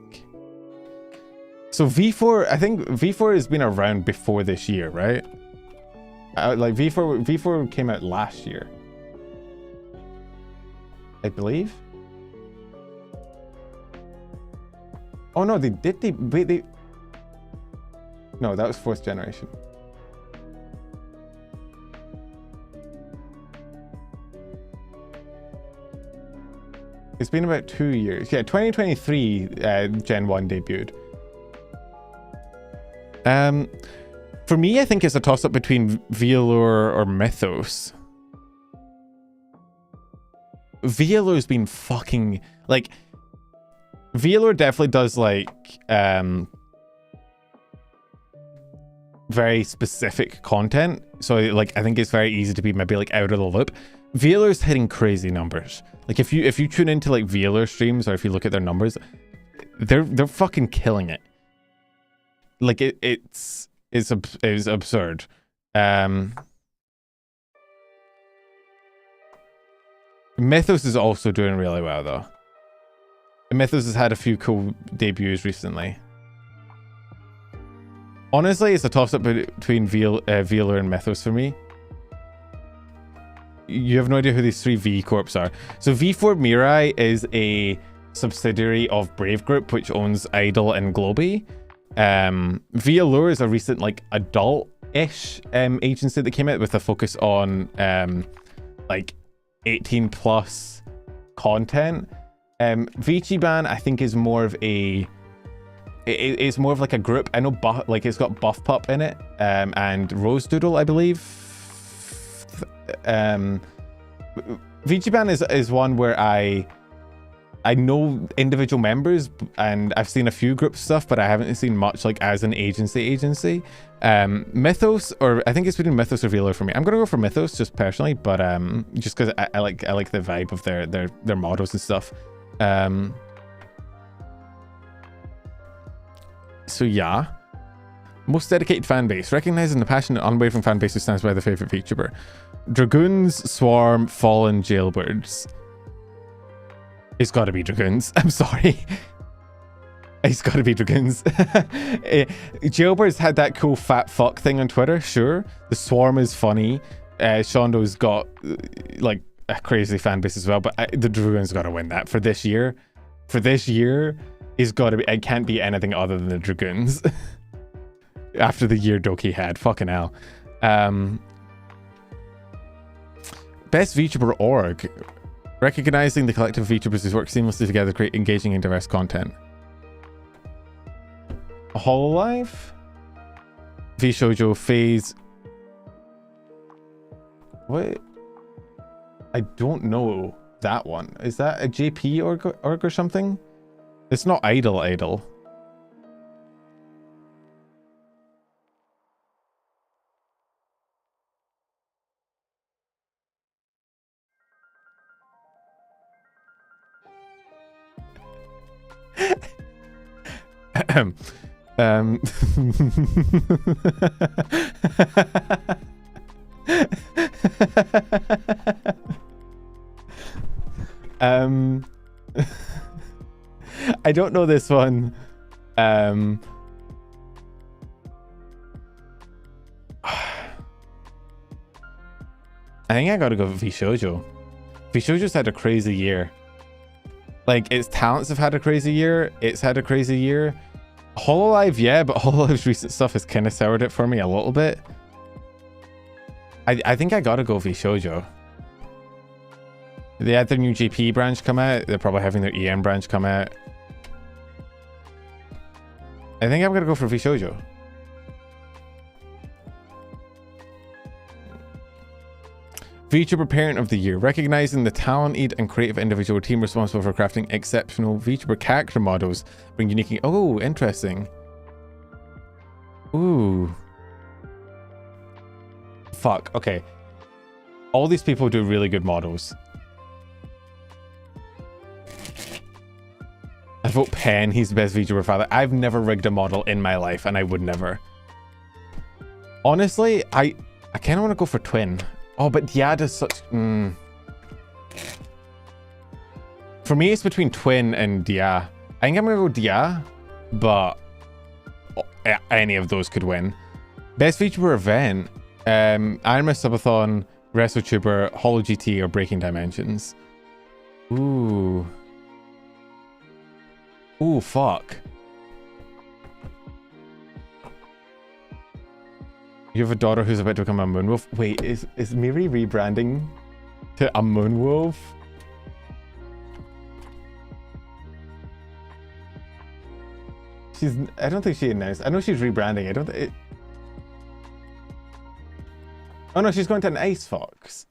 A: So V4, I think V4 has been around before this year, right? Like V4 came out last year, I believe. Oh no, they No, that was 4th generation. It's been about 2 years. Yeah, 2023 Gen 1 debuted. For me, I think it's a toss-up between Velour or Mythos. Velour's been fucking... Like, Velour definitely does, like, very specific content. So, like, I think it's very easy to be maybe, like, out of the loop. Velour's hitting crazy numbers. Like, if you tune into, like, Velour streams, or if you look at their numbers, they're fucking killing it. Like, it's absurd. Mythos is also doing really well, though. Mythos has had a few cool debuts recently. Honestly, it's a toss-up between Velour and Mythos for me. You have no idea who these 3 V Corps are. So V4 Mirai is a subsidiary of Brave Group, which owns Idol and Globy. Velour is a recent, like, adult-ish agency that came out with a focus on like 18 plus content. Vichiban, I think, is more of a it's more of like a group. I know like it's got Buff Pup in it, and Rose Doodle, I believe. Vichiban is one where I know individual members, and I've seen a few group stuff, but I haven't seen much like as an agency. Mythos, or I think it's between Mythos or Velour for me. I'm gonna go for Mythos just personally, but just because I like the vibe of their models and stuff. So yeah, most dedicated fan base, recognizing the passionate, unwavering fan base who stands by their favorite VTuber. Dragoons, Swarm, Fallen, Jailbirds. It's got to be Dragoons. I'm sorry. It's got to be Dragoons. Jailbirds had that cool fat fuck thing on Twitter, sure. The Swarm is funny. Shondo's got like a crazy fan base as well, but the Dragoons got to win that for this year. For this year, it's got to be. It can't be anything other than the Dragoons. After the year Doki had, fucking hell. Best VTuber org. Recognizing the collective VTubers who work seamlessly together to create engaging and diverse content. Hololive, vshojo, Phase. What? I don't know that one. Is that a JP org or something? It's not Idol. I don't know this one. I think I gotta go with vshojo. Vshojo's had a crazy year. Like, its talents have had a crazy year. It's had a crazy year. Hololive, yeah, but Hololive's recent stuff has kind of soured it for me a little bit. I think I gotta go vshojo. They had their new GP branch come out. They're probably having their EM branch come out. I think I'm gonna go for vshojo. VTuber Parent of the Year, recognizing the talented and creative individual team responsible for crafting exceptional VTuber character models, bring unique. Oh, interesting. Ooh. Fuck. Okay. All these people do really good models. I vote Pen. He's the best VTuber father. I've never rigged a model in my life, and I would never. Honestly, I kind of want to go for Twin. Oh, but Dia does such... For me, it's between Twin and Dia. I think I'm going to go Dia, but any of those could win. Best VTuber event. Anima Subathon, WrestleTuber, Holo GT, or Breaking Dimensions. Ooh. Ooh, fuck. You have a daughter who's about to become a moonwolf. Wait, is Miri rebranding to a moonwolf? I don't think she announced. I know she's rebranding. Oh no, she's going to an ice fox.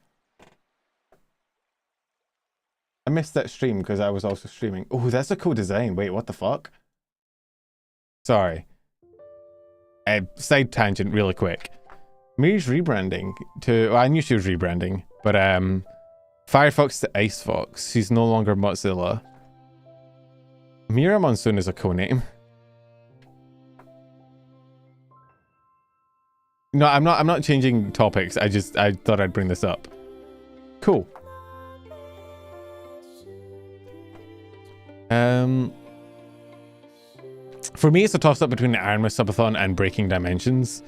A: I missed that stream because I was also streaming. Oh, that's a cool design. Wait, what the fuck? Sorry. Side tangent really quick. Miri's rebranding to... Well, I knew she was rebranding. But, Firefox to Ice Fox. She's no longer Mozilla. Mira Monsoon is a cool name. No, I'm not changing topics. I thought I'd bring this up. Cool. For me, it's a toss-up between the Iron Mouse Subathon and Breaking Dimensions.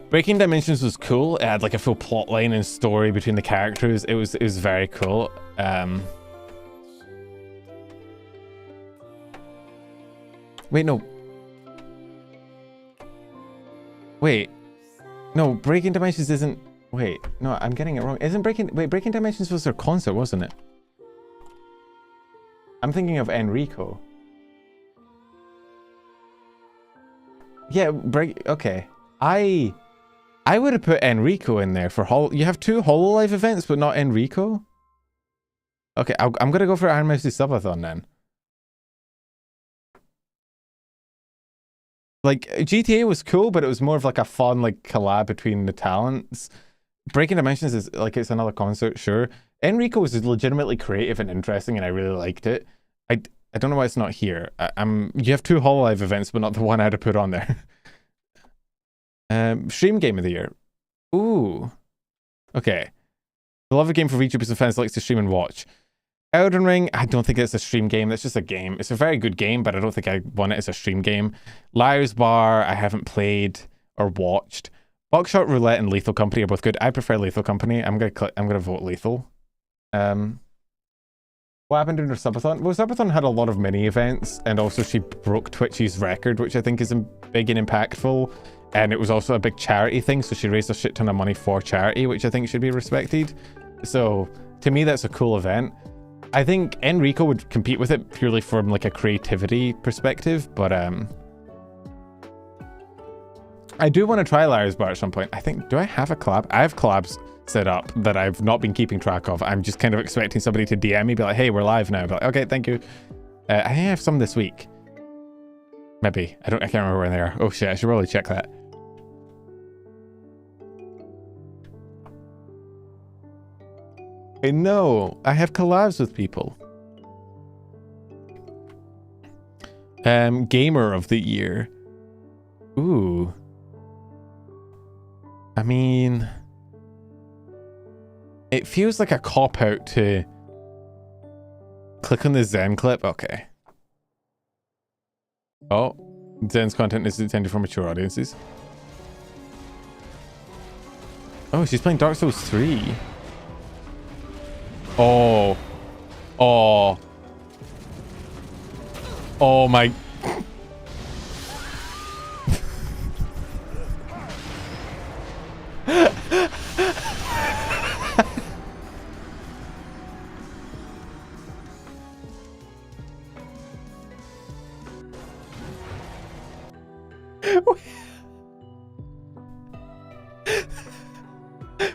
A: Breaking Dimensions was cool. It had like a full plot line and story between the characters. It was very cool. Wait, no. Wait. No, Breaking Dimensions isn't... Wait, no, I'm getting it wrong. Isn't Breaking Dimensions was their concert, wasn't it? I'm thinking of Enrico. Yeah, okay. I would have put Enrico in there for you have 2 Hololive events, but not Enrico? Okay, I'm gonna go for Iron Mouse's Subathon then. Like, GTA was cool, but it was more of like a fun, like, collab between the talents. Breaking Dimensions is, like, it's another concert, sure. Enrico was legitimately creative and interesting, and I really liked it. I don't know why it's not here. You have 2 Hololive events, but not the one I had to put on there. Stream Game of the Year. Ooh. Okay. Beloved game for VTubers and fans likes to stream and watch. Elden Ring, I don't think it's a stream game. That's just a game. It's a very good game, but I don't think I want it as a stream game. Liar's Bar, I haven't played or watched. Buckshot Roulette and Lethal Company are both good. I prefer Lethal Company. I'm gonna vote Lethal. What happened in her subathon? Well, subathon had a lot of mini events, and also she broke Twitch's record, which I think is big and impactful. And it was also a big charity thing, so she raised a shit ton of money for charity, which I think should be respected. So to me, that's a cool event. I think Enrico would compete with it purely from like a creativity perspective, but I do want to try Liar's Bar at some point. I think, do I have a collab? I have collabs set up that I've not been keeping track of. I'm just kind of expecting somebody to DM me, be like, hey, we're live now. Be like, okay, thank you. I think I have some this week. Maybe. I can't remember where they are. Oh shit, I should probably check that. I know. I have collabs with people. Gamer of the Year. Ooh. I mean, it feels like a cop-out to click on the Zen clip. Okay. Oh, Zen's content is intended for mature audiences. Oh, she's playing Dark Souls 3. Oh. Oh. Oh my...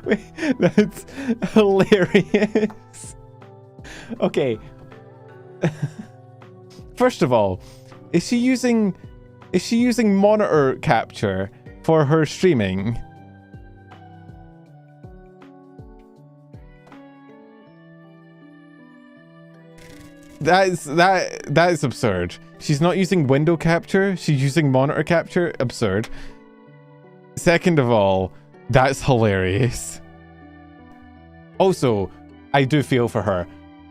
A: Wait, that's hilarious. Okay. First of all, is she using monitor capture for her streaming? That is absurd. She's not using window capture, she's using monitor capture. Absurd. Second of all, that's hilarious. Also, I do feel for her.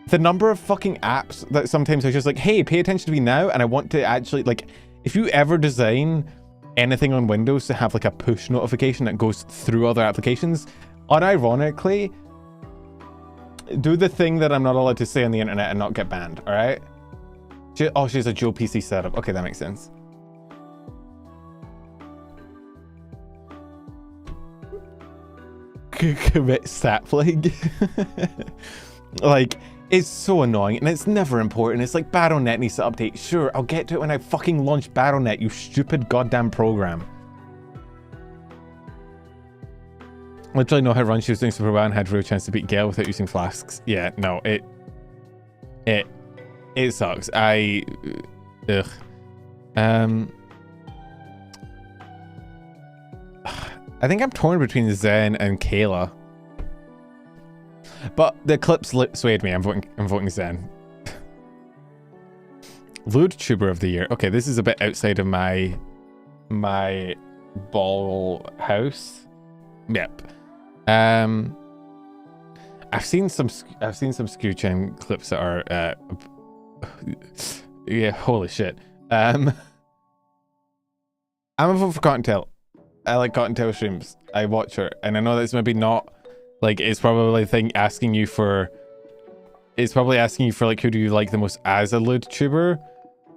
A: The number of fucking apps that sometimes are just like, hey, pay attention to me now, and I want to actually, like, if you ever design anything on Windows to have like a push notification that goes through other applications, unironically, do the thing that I'm not allowed to say on the internet and not get banned, alright? She's a Joe PC setup. Okay, that makes sense. commit sapling. Like, it's so annoying and it's never important. It's like Battle.net needs to update. Sure, I'll get to it when I fucking launch Battle.net, you stupid goddamn program. Literally know how run she was doing super well and had a real chance to beat Gale without using flasks. Yeah, no, it sucks. Ugh. I think I'm torn between Zen and Kayla. But the clips swayed me. I'm voting Zen. Vtuber of the year. Okay, this is a bit outside of my ball house. Yep. I've seen some Screwchain clips that are yeah, holy shit. I'm a vote for Cottontail. I like Cottontail streams. I watch her, and I know that's maybe not like, it's probably asking you for like, who do you like the most as a lewdtuber,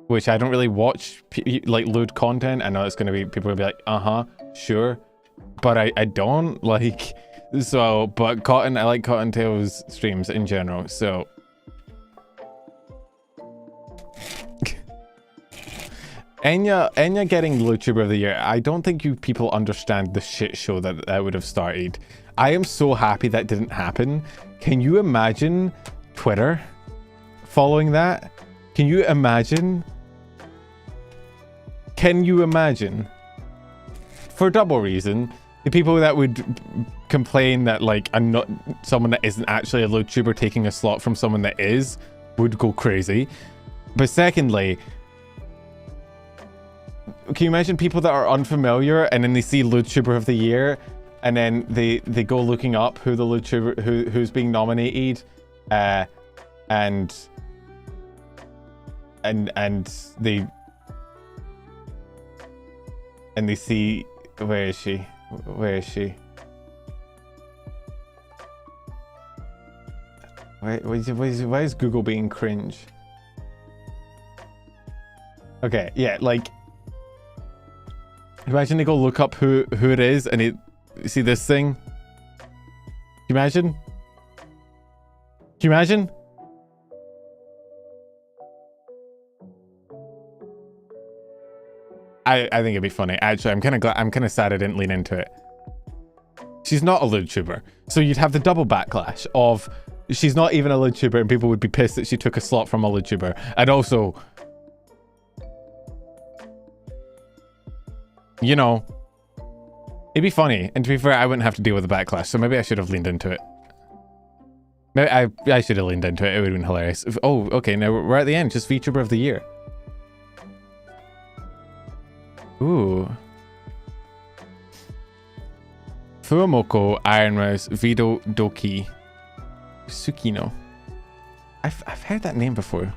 A: which I don't really watch like lewd content. I know it's gonna be, people will be like, sure, but I don't like, so, but I like Cottontail's streams in general, so. Enya getting lewdtuber of the year. I don't think you people understand the shit show that would have started. I am so happy that didn't happen. Can you imagine Twitter following that? Can you imagine? For double reason, the people that would complain that like someone that isn't actually a lewdtuber taking a slot from someone that is would go crazy. But secondly, can you imagine people that are unfamiliar and then they see lewdtuber of the year and then they go looking up who the lewdtuber who's being nominated, and they see, where is she? Why is Google being cringe? Okay, yeah, like, imagine they go look up who it is and you see this thing. Can you imagine? I think it'd be funny. Actually, I'm kind of sad I didn't lean into it. She's not a lewdtuber, so you'd have the double backlash of she's not even a lewdtuber and people would be pissed that she took a slot from a lewdtuber, and also, you know, it'd be funny. And to be fair, I wouldn't have to deal with the backlash, so maybe I should have leaned into it. Maybe I should have leaned into it. It would have been hilarious. Oh, okay, now we're at the end. Just VTuber of the year. Ooh. Fuamoko, Iron Mouse, Vido, Doki, Tsukino. I've heard that name before.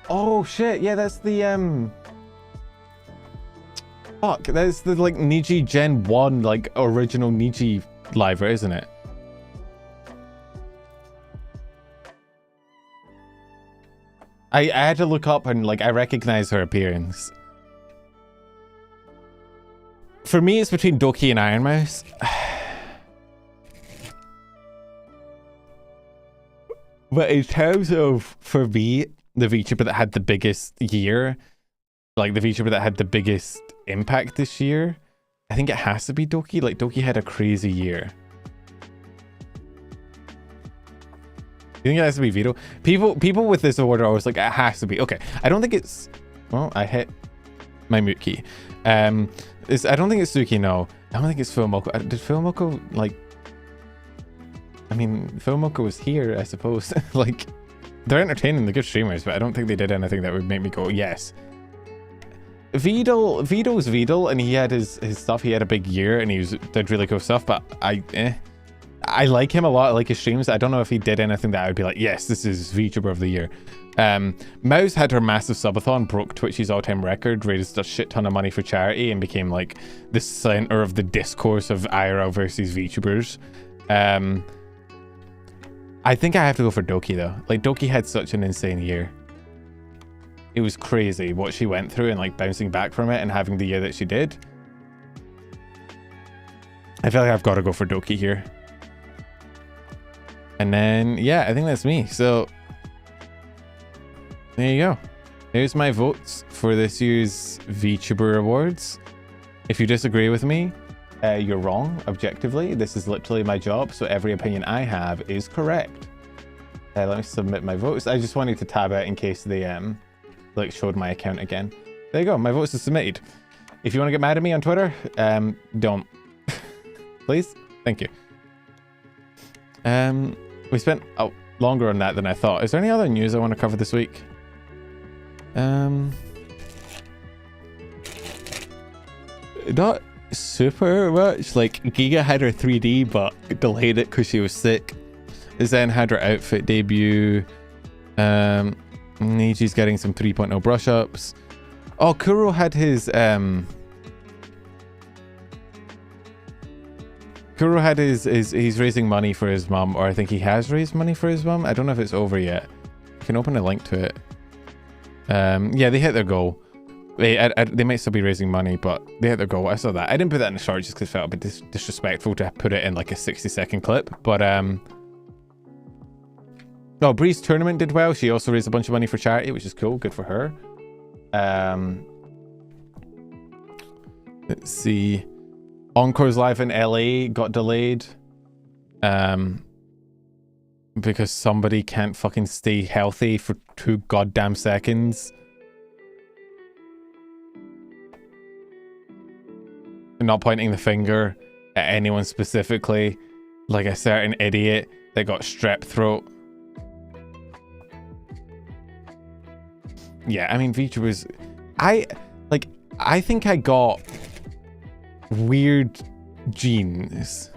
A: Oh shit, yeah, that's the fuck, that's the like Niji Gen 1 like original Niji liver, isn't it? I had to look up and like I recognize her appearance. For me, it's between Doki and Iron Mouse. But in terms of, for me, the VTuber that had the biggest year, like the VTuber that had the biggest impact this year, I think it has to be Doki. Like, Doki had a crazy year. You think it has to be Vito? People with this award are always like, it has to be. Okay, I don't think it's... Well, I hit my mute key. I don't think it's Suki, no. I don't think it's Fuamoko. Did Fuamoko, like... I mean, Fuamoko was here, I suppose. Like, they're entertaining, the good streamers, but I don't think they did anything that would make me go, yes. Vito's Vidal, and he had his stuff. He had a big year, and did really cool stuff, but I like him a lot. I like his streams. I don't know if he did anything that I would be like, yes, this is VTuber of the year. Mouse had her massive subathon, broke Twitch's all-time record, raised a shit ton of money for charity, and became like the center of the discourse of IRL versus VTubers. I think I have to go for Doki though. Like, Doki had such an insane year. It was crazy what she went through and like bouncing back from it and having the year that she did. I feel like I've got to go for Doki here. And then, yeah, I think that's me. So, there you go. Here's my votes for this year's VTuber Awards. If you disagree with me, you're wrong, objectively. This is literally my job, so every opinion I have is correct. Let me submit my votes. I just wanted to tab out in case they like showed my account again. There you go, my votes are submitted. If you want to get mad at me on Twitter, don't. Please? Thank you. We spent longer on that than I thought. Is there any other news I want to cover this week? Not super much. Like, Giga had her 3D, but delayed it because she was sick. Zen had her outfit debut. Niji's getting some 3.0 brush ups. Oh, Kuro had his he's raising money for his mum, or I think he has raised money for his mum. I don't know if it's over yet. I can open a link to it. Yeah, they hit their goal. They might still be raising money, but they hit their goal. I saw that. I didn't put that in the short just because it felt a bit disrespectful to put it in like a 60-second clip. But oh, Bree's tournament did well. She also raised a bunch of money for charity, which is cool. Good for her. Let's see. Encore's live in LA got delayed. Because somebody can't fucking stay healthy for 2 goddamn seconds. I'm not pointing the finger at anyone specifically, like a certain idiot that got strep throat. Yeah, I mean, VTubers, I think I got weird genes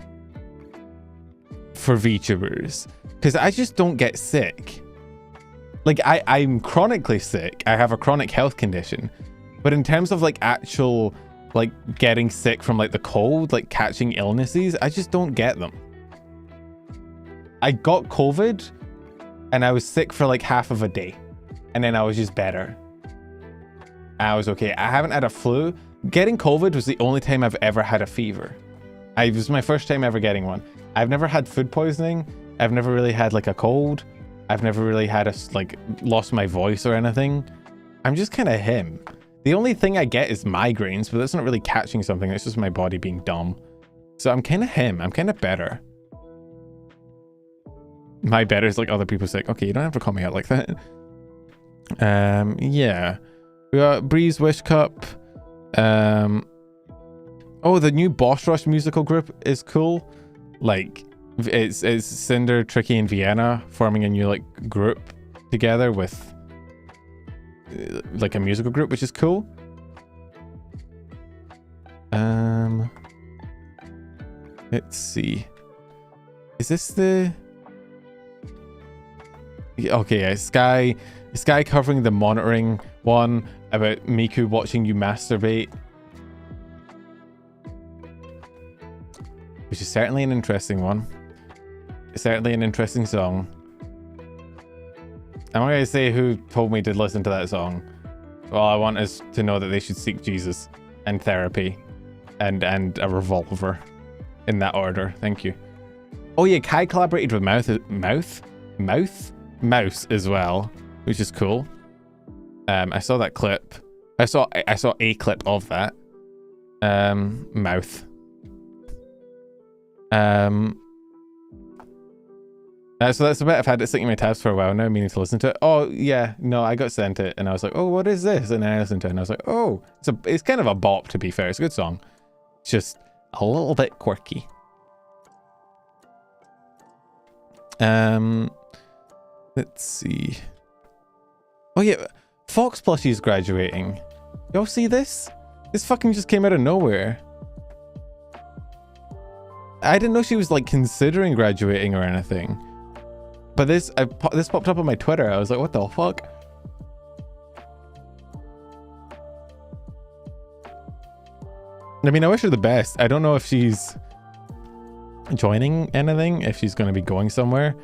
A: for VTubers because I just don't get sick. Like, I'm chronically sick. I have a chronic health condition, but in terms of like actual like getting sick from like the cold, like catching illnesses, I just don't get them. I got COVID and I was sick for like half of a day and then I was just better. I was okay. I haven't had a flu. Getting COVID was the only time I've ever had a fever. It was my first time ever getting one. I've never had food poisoning. I've never really had like a cold. I've never really had like lost my voice or anything. I'm just kind of him. The only thing I get is migraines, but that's not really catching something. It's just my body being dumb. So I'm kind of him. I'm kind of better. My better is like other people say, okay, you don't have to call me out like that. Yeah. We got Breeze Wish Cup. Oh, the new Boss Rush musical group is cool. Like, it's Cinder, Tricky, and Vienna forming a new like group together with like a musical group, which is cool. Let's see. Is this the... Okay, yeah, Sky covering the monitoring one about Miku watching you masturbate, which is certainly an interesting one. Certainly an interesting song. I'm not going to say who told me to listen to that song. All I want is to know that they should seek Jesus and therapy and a revolver in that order. Thank you. Oh yeah, Kai collaborated with Mouse as well, which is cool. I saw that clip. I saw a clip of that. Mouth. So that's a bit I've had it sitting in my tabs for a while now, meaning to listen to it. Oh yeah, no, I got sent it and I was like, oh, what is this? And then I listened to it and I was like, oh, it's kind of a bop, to be fair. It's a good song. It's just a little bit quirky. Let's see. Oh yeah, Fox Plushie is graduating. Y'all see this? This fucking just came out of nowhere. I didn't know she was like considering graduating or anything. But this popped up on my Twitter. I was like, what the fuck? I mean, I wish her the best. I don't know if she's joining anything, if she's going to be going somewhere.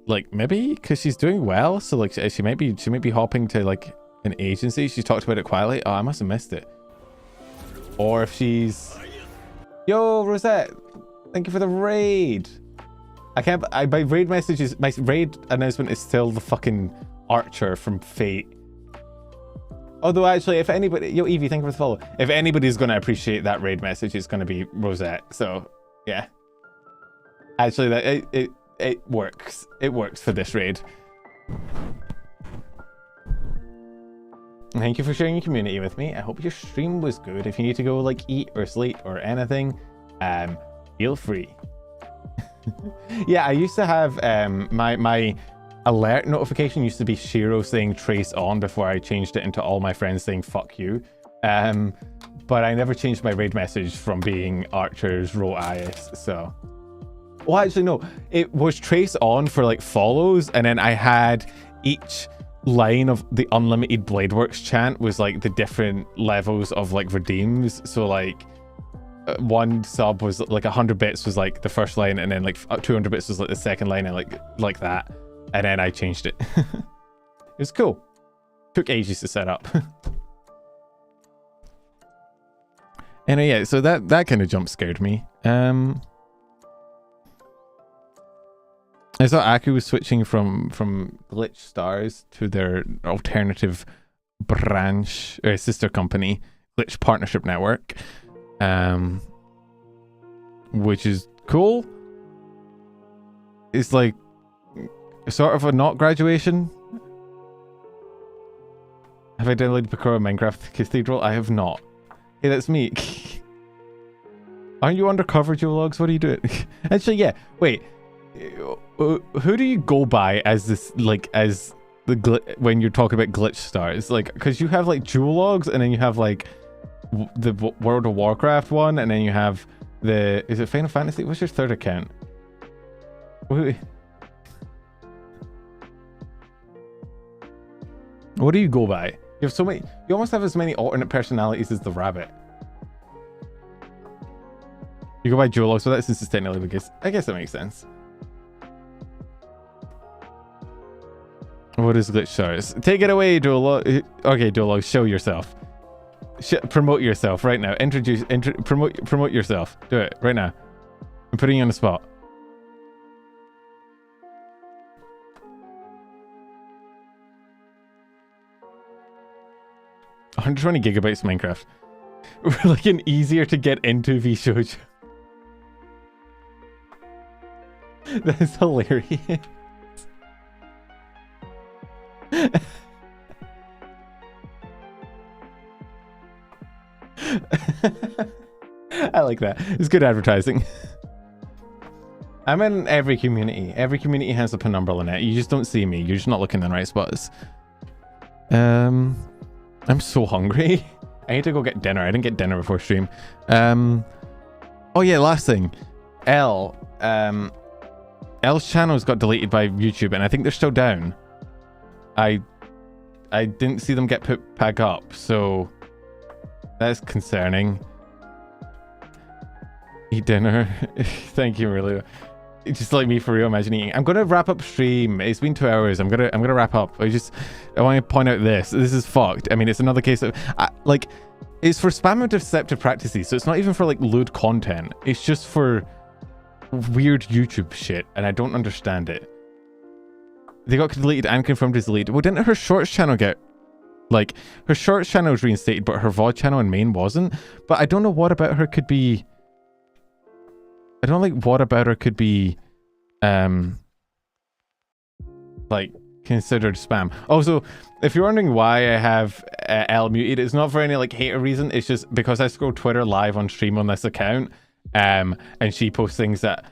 A: Like maybe because she's doing well. So like she might be hopping to like an agency. She talked about it quietly. Oh, I must have missed it. or if she's... Yo, Rosette, thank you for the raid. My raid messages, my raid announcement is still the fucking Archer from Fate. Although actually, if anybody, yo Evie, thank you for the follow. If anybody's going to appreciate that raid message, it's going to be Rosette. So yeah, actually, that it works. It works for this raid. Thank you for sharing your community with me. I hope your stream was good. If you need to go like eat or sleep or anything, feel free. Yeah, I used to have my alert notification used to be Shiro saying trace on before I changed it into all my friends saying fuck you. But I never changed my raid message from being Archer's Ro Ias, so. Well, actually, no. It was trace on for like follows, and then I had each line of the Unlimited Bladeworks chant was like the different levels of like redeems. So like one sub was like 100 bits was like the first line, and then like 200 bits was like the second line, and like that. And then I changed it. It was cool. Took ages to set up. And yeah, so that kind of jump scared me. I saw Aku was switching from Glitch Stars to their alternative branch or sister company, Glitch Partnership Network, which is cool. It's like sort of a not graduation. Have I downloaded Picoro Minecraft Cathedral? I have not. Hey, that's me. Aren't you undercover, Joe Logs? What are you doing? Actually, yeah. Wait. Who do you go by as this, like, as the when you're talking about glitch stars? Like, because you have like Duologs, and then you have like the World of Warcraft one, and then you have the, is it Final Fantasy? What's your third account? What do you go by? You have so many. You almost have as many alternate personalities as the rabbit. You go by Duologs, so that's since technically because I guess that makes sense. What is glitch stars? Take it away, Duolog. Okay, Duolog, show yourself. Promote yourself right now. Promote yourself. Do it right now. I'm putting you on the spot. $120 gigabytes Minecraft. We're like an easier to get into vshojo. That is hilarious. I like that. It's good advertising. I'm in every community. Every community has a penumbra in it. You just don't see me. You're just not looking in the right spots. I'm so hungry. I need to go get dinner. I didn't get dinner before stream. Oh yeah, last thing. L's channels got deleted by YouTube, and I think they're still down. I didn't see them get put back up, so that's concerning. Eat dinner. Thank you, really. Just like me, for real, imagine eating. I'm gonna wrap up stream. It's been 2 hours. I'm gonna wrap up. I want to point out this is fucked. I mean, it's another case of like, it's for spam and deceptive practices, so it's not even for like lewd content. It's just for weird YouTube shit, and I don't understand it. They got deleted and confirmed as deleted. Well, didn't her shorts channel get, like, her shorts channel was reinstated, but her VOD channel and main wasn't? But I don't know what about her could be, I don't like what about her could be, like, considered spam. Also, if you're wondering why I have L muted, it's not for any, like, hater reason. It's just because I scroll Twitter live on stream on this account, and she posts things that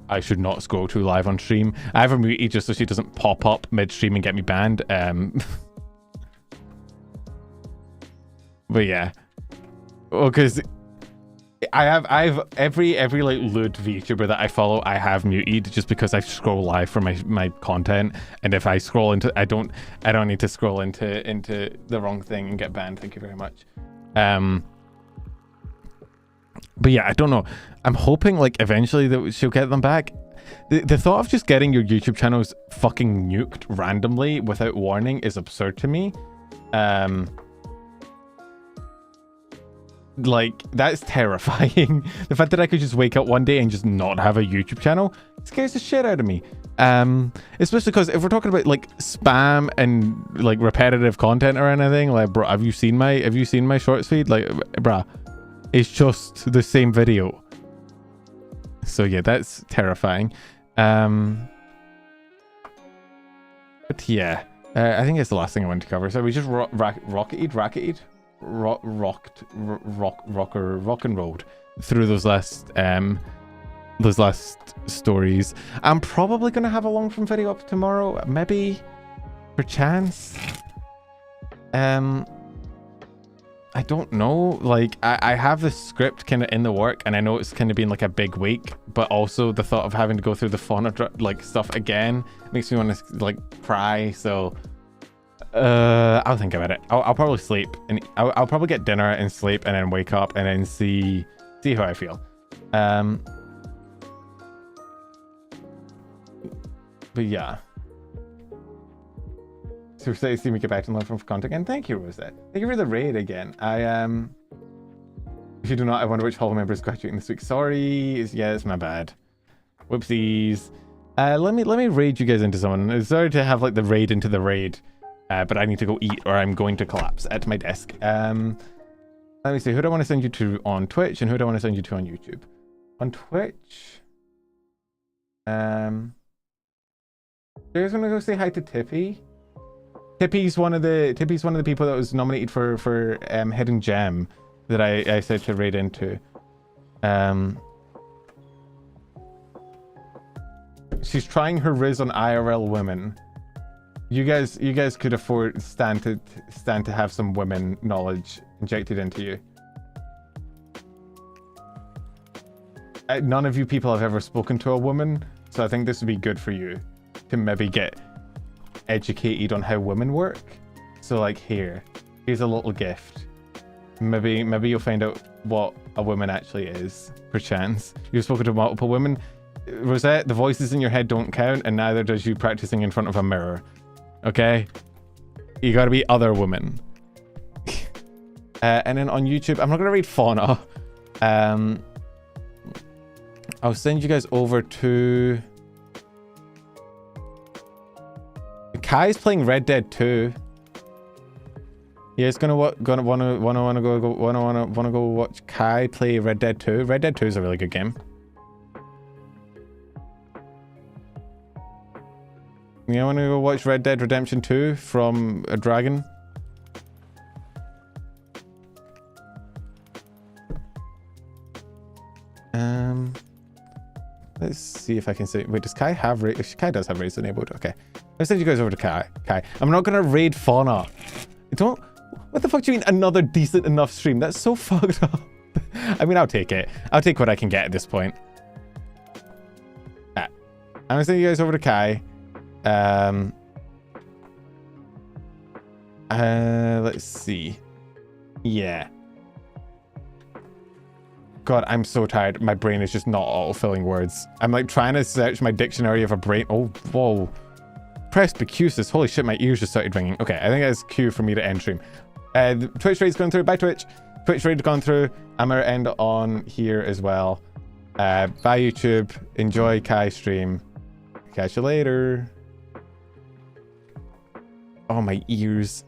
A: I should not scroll to live on stream. I have her muted just so she doesn't pop up mid-stream and get me banned. But yeah. Well, because I've every like lewd VTuber that I follow, I have muted just because I scroll live for my content, and if I scroll into, I don't need to scroll into the wrong thing and get banned. Thank you very much. But yeah, I don't know. I'm hoping like eventually that she'll get them back. The thought of just getting your YouTube channels fucking nuked randomly without warning is absurd to me. like, that's terrifying. The fact that I could just wake up one day and just not have a YouTube channel scares the shit out of me. Especially because if we're talking about like spam and like repetitive content or anything, like, bro, have you seen my shorts feed? Like, bruh, it's just the same video. So yeah, that's terrifying. But yeah, I think it's the last thing I wanted to cover. So we just rock and rolled through those last stories. I'm probably gonna have a long form video up tomorrow, maybe, perchance. I don't know, like, I have the script kind of in the work, and I know it's kind of been like a big week, but also the thought of having to go through the Fauna like stuff again makes me want to like cry. So I'll think about it. I'll probably sleep, and I'll probably get dinner and sleep, and then wake up and then see how I feel. But yeah. So excited to see me get back to learn from content again. Thank you, Rosette. Thank you for the raid again. If you do not, I wonder which hall member is graduating this week. Sorry. Yeah, it's my bad. Whoopsies. Let me raid you guys into someone. Sorry to have like the raid into the raid. But I need to go eat or I'm going to collapse at my desk. Let me see. Who do I want to send you to on Twitch and who do I want to send you to on YouTube? On Twitch. You guys want to go say hi to Tippy? Tippy's one of the people that was nominated for Hidden Gem that I said to raid into. She's trying her riz on IRL women. You guys could afford stand to have some women knowledge injected into you. None of you people have ever spoken to a woman, so I think this would be good for you to maybe get educated on how women work. So like here's a little gift. Maybe you'll find out what a woman actually is, perchance. You've spoken to multiple women. Rosette, the voices in your head don't count, and neither does you practicing in front of a mirror. Okay? You gotta be other women. And then on YouTube, I'm not gonna read Fauna. I'll send you guys over to... Kai's playing Red Dead 2. Yeah, it's gonna wanna go watch Kai play Red Dead 2. Red Dead 2 is a really good game. Yeah, I wanna go watch Red Dead Redemption 2 from a dragon. Let's see if I can say. Wait, does Kai have raid? Kai does have raids enabled. Okay, let's send you guys over to Kai. I'm not gonna raid Fauna. Don't. What the fuck do you mean another decent enough stream? That's so fucked up. I mean, I'll take it. I'll take what I can get at this point. I'm gonna send you guys over to Kai. Let's see. Yeah. God, I'm so tired. My brain is just not auto-filling words. I'm like trying to search my dictionary of a brain. Oh, whoa. Presbycusis. Holy shit, my ears just started ringing. Okay, I think that's cue for me to end stream. The Twitch raid's going through. Bye, Twitch. Twitch raid's gone through. I'm gonna end on here as well. Bye, YouTube. Enjoy Kai stream. Catch you later. Oh, my ears.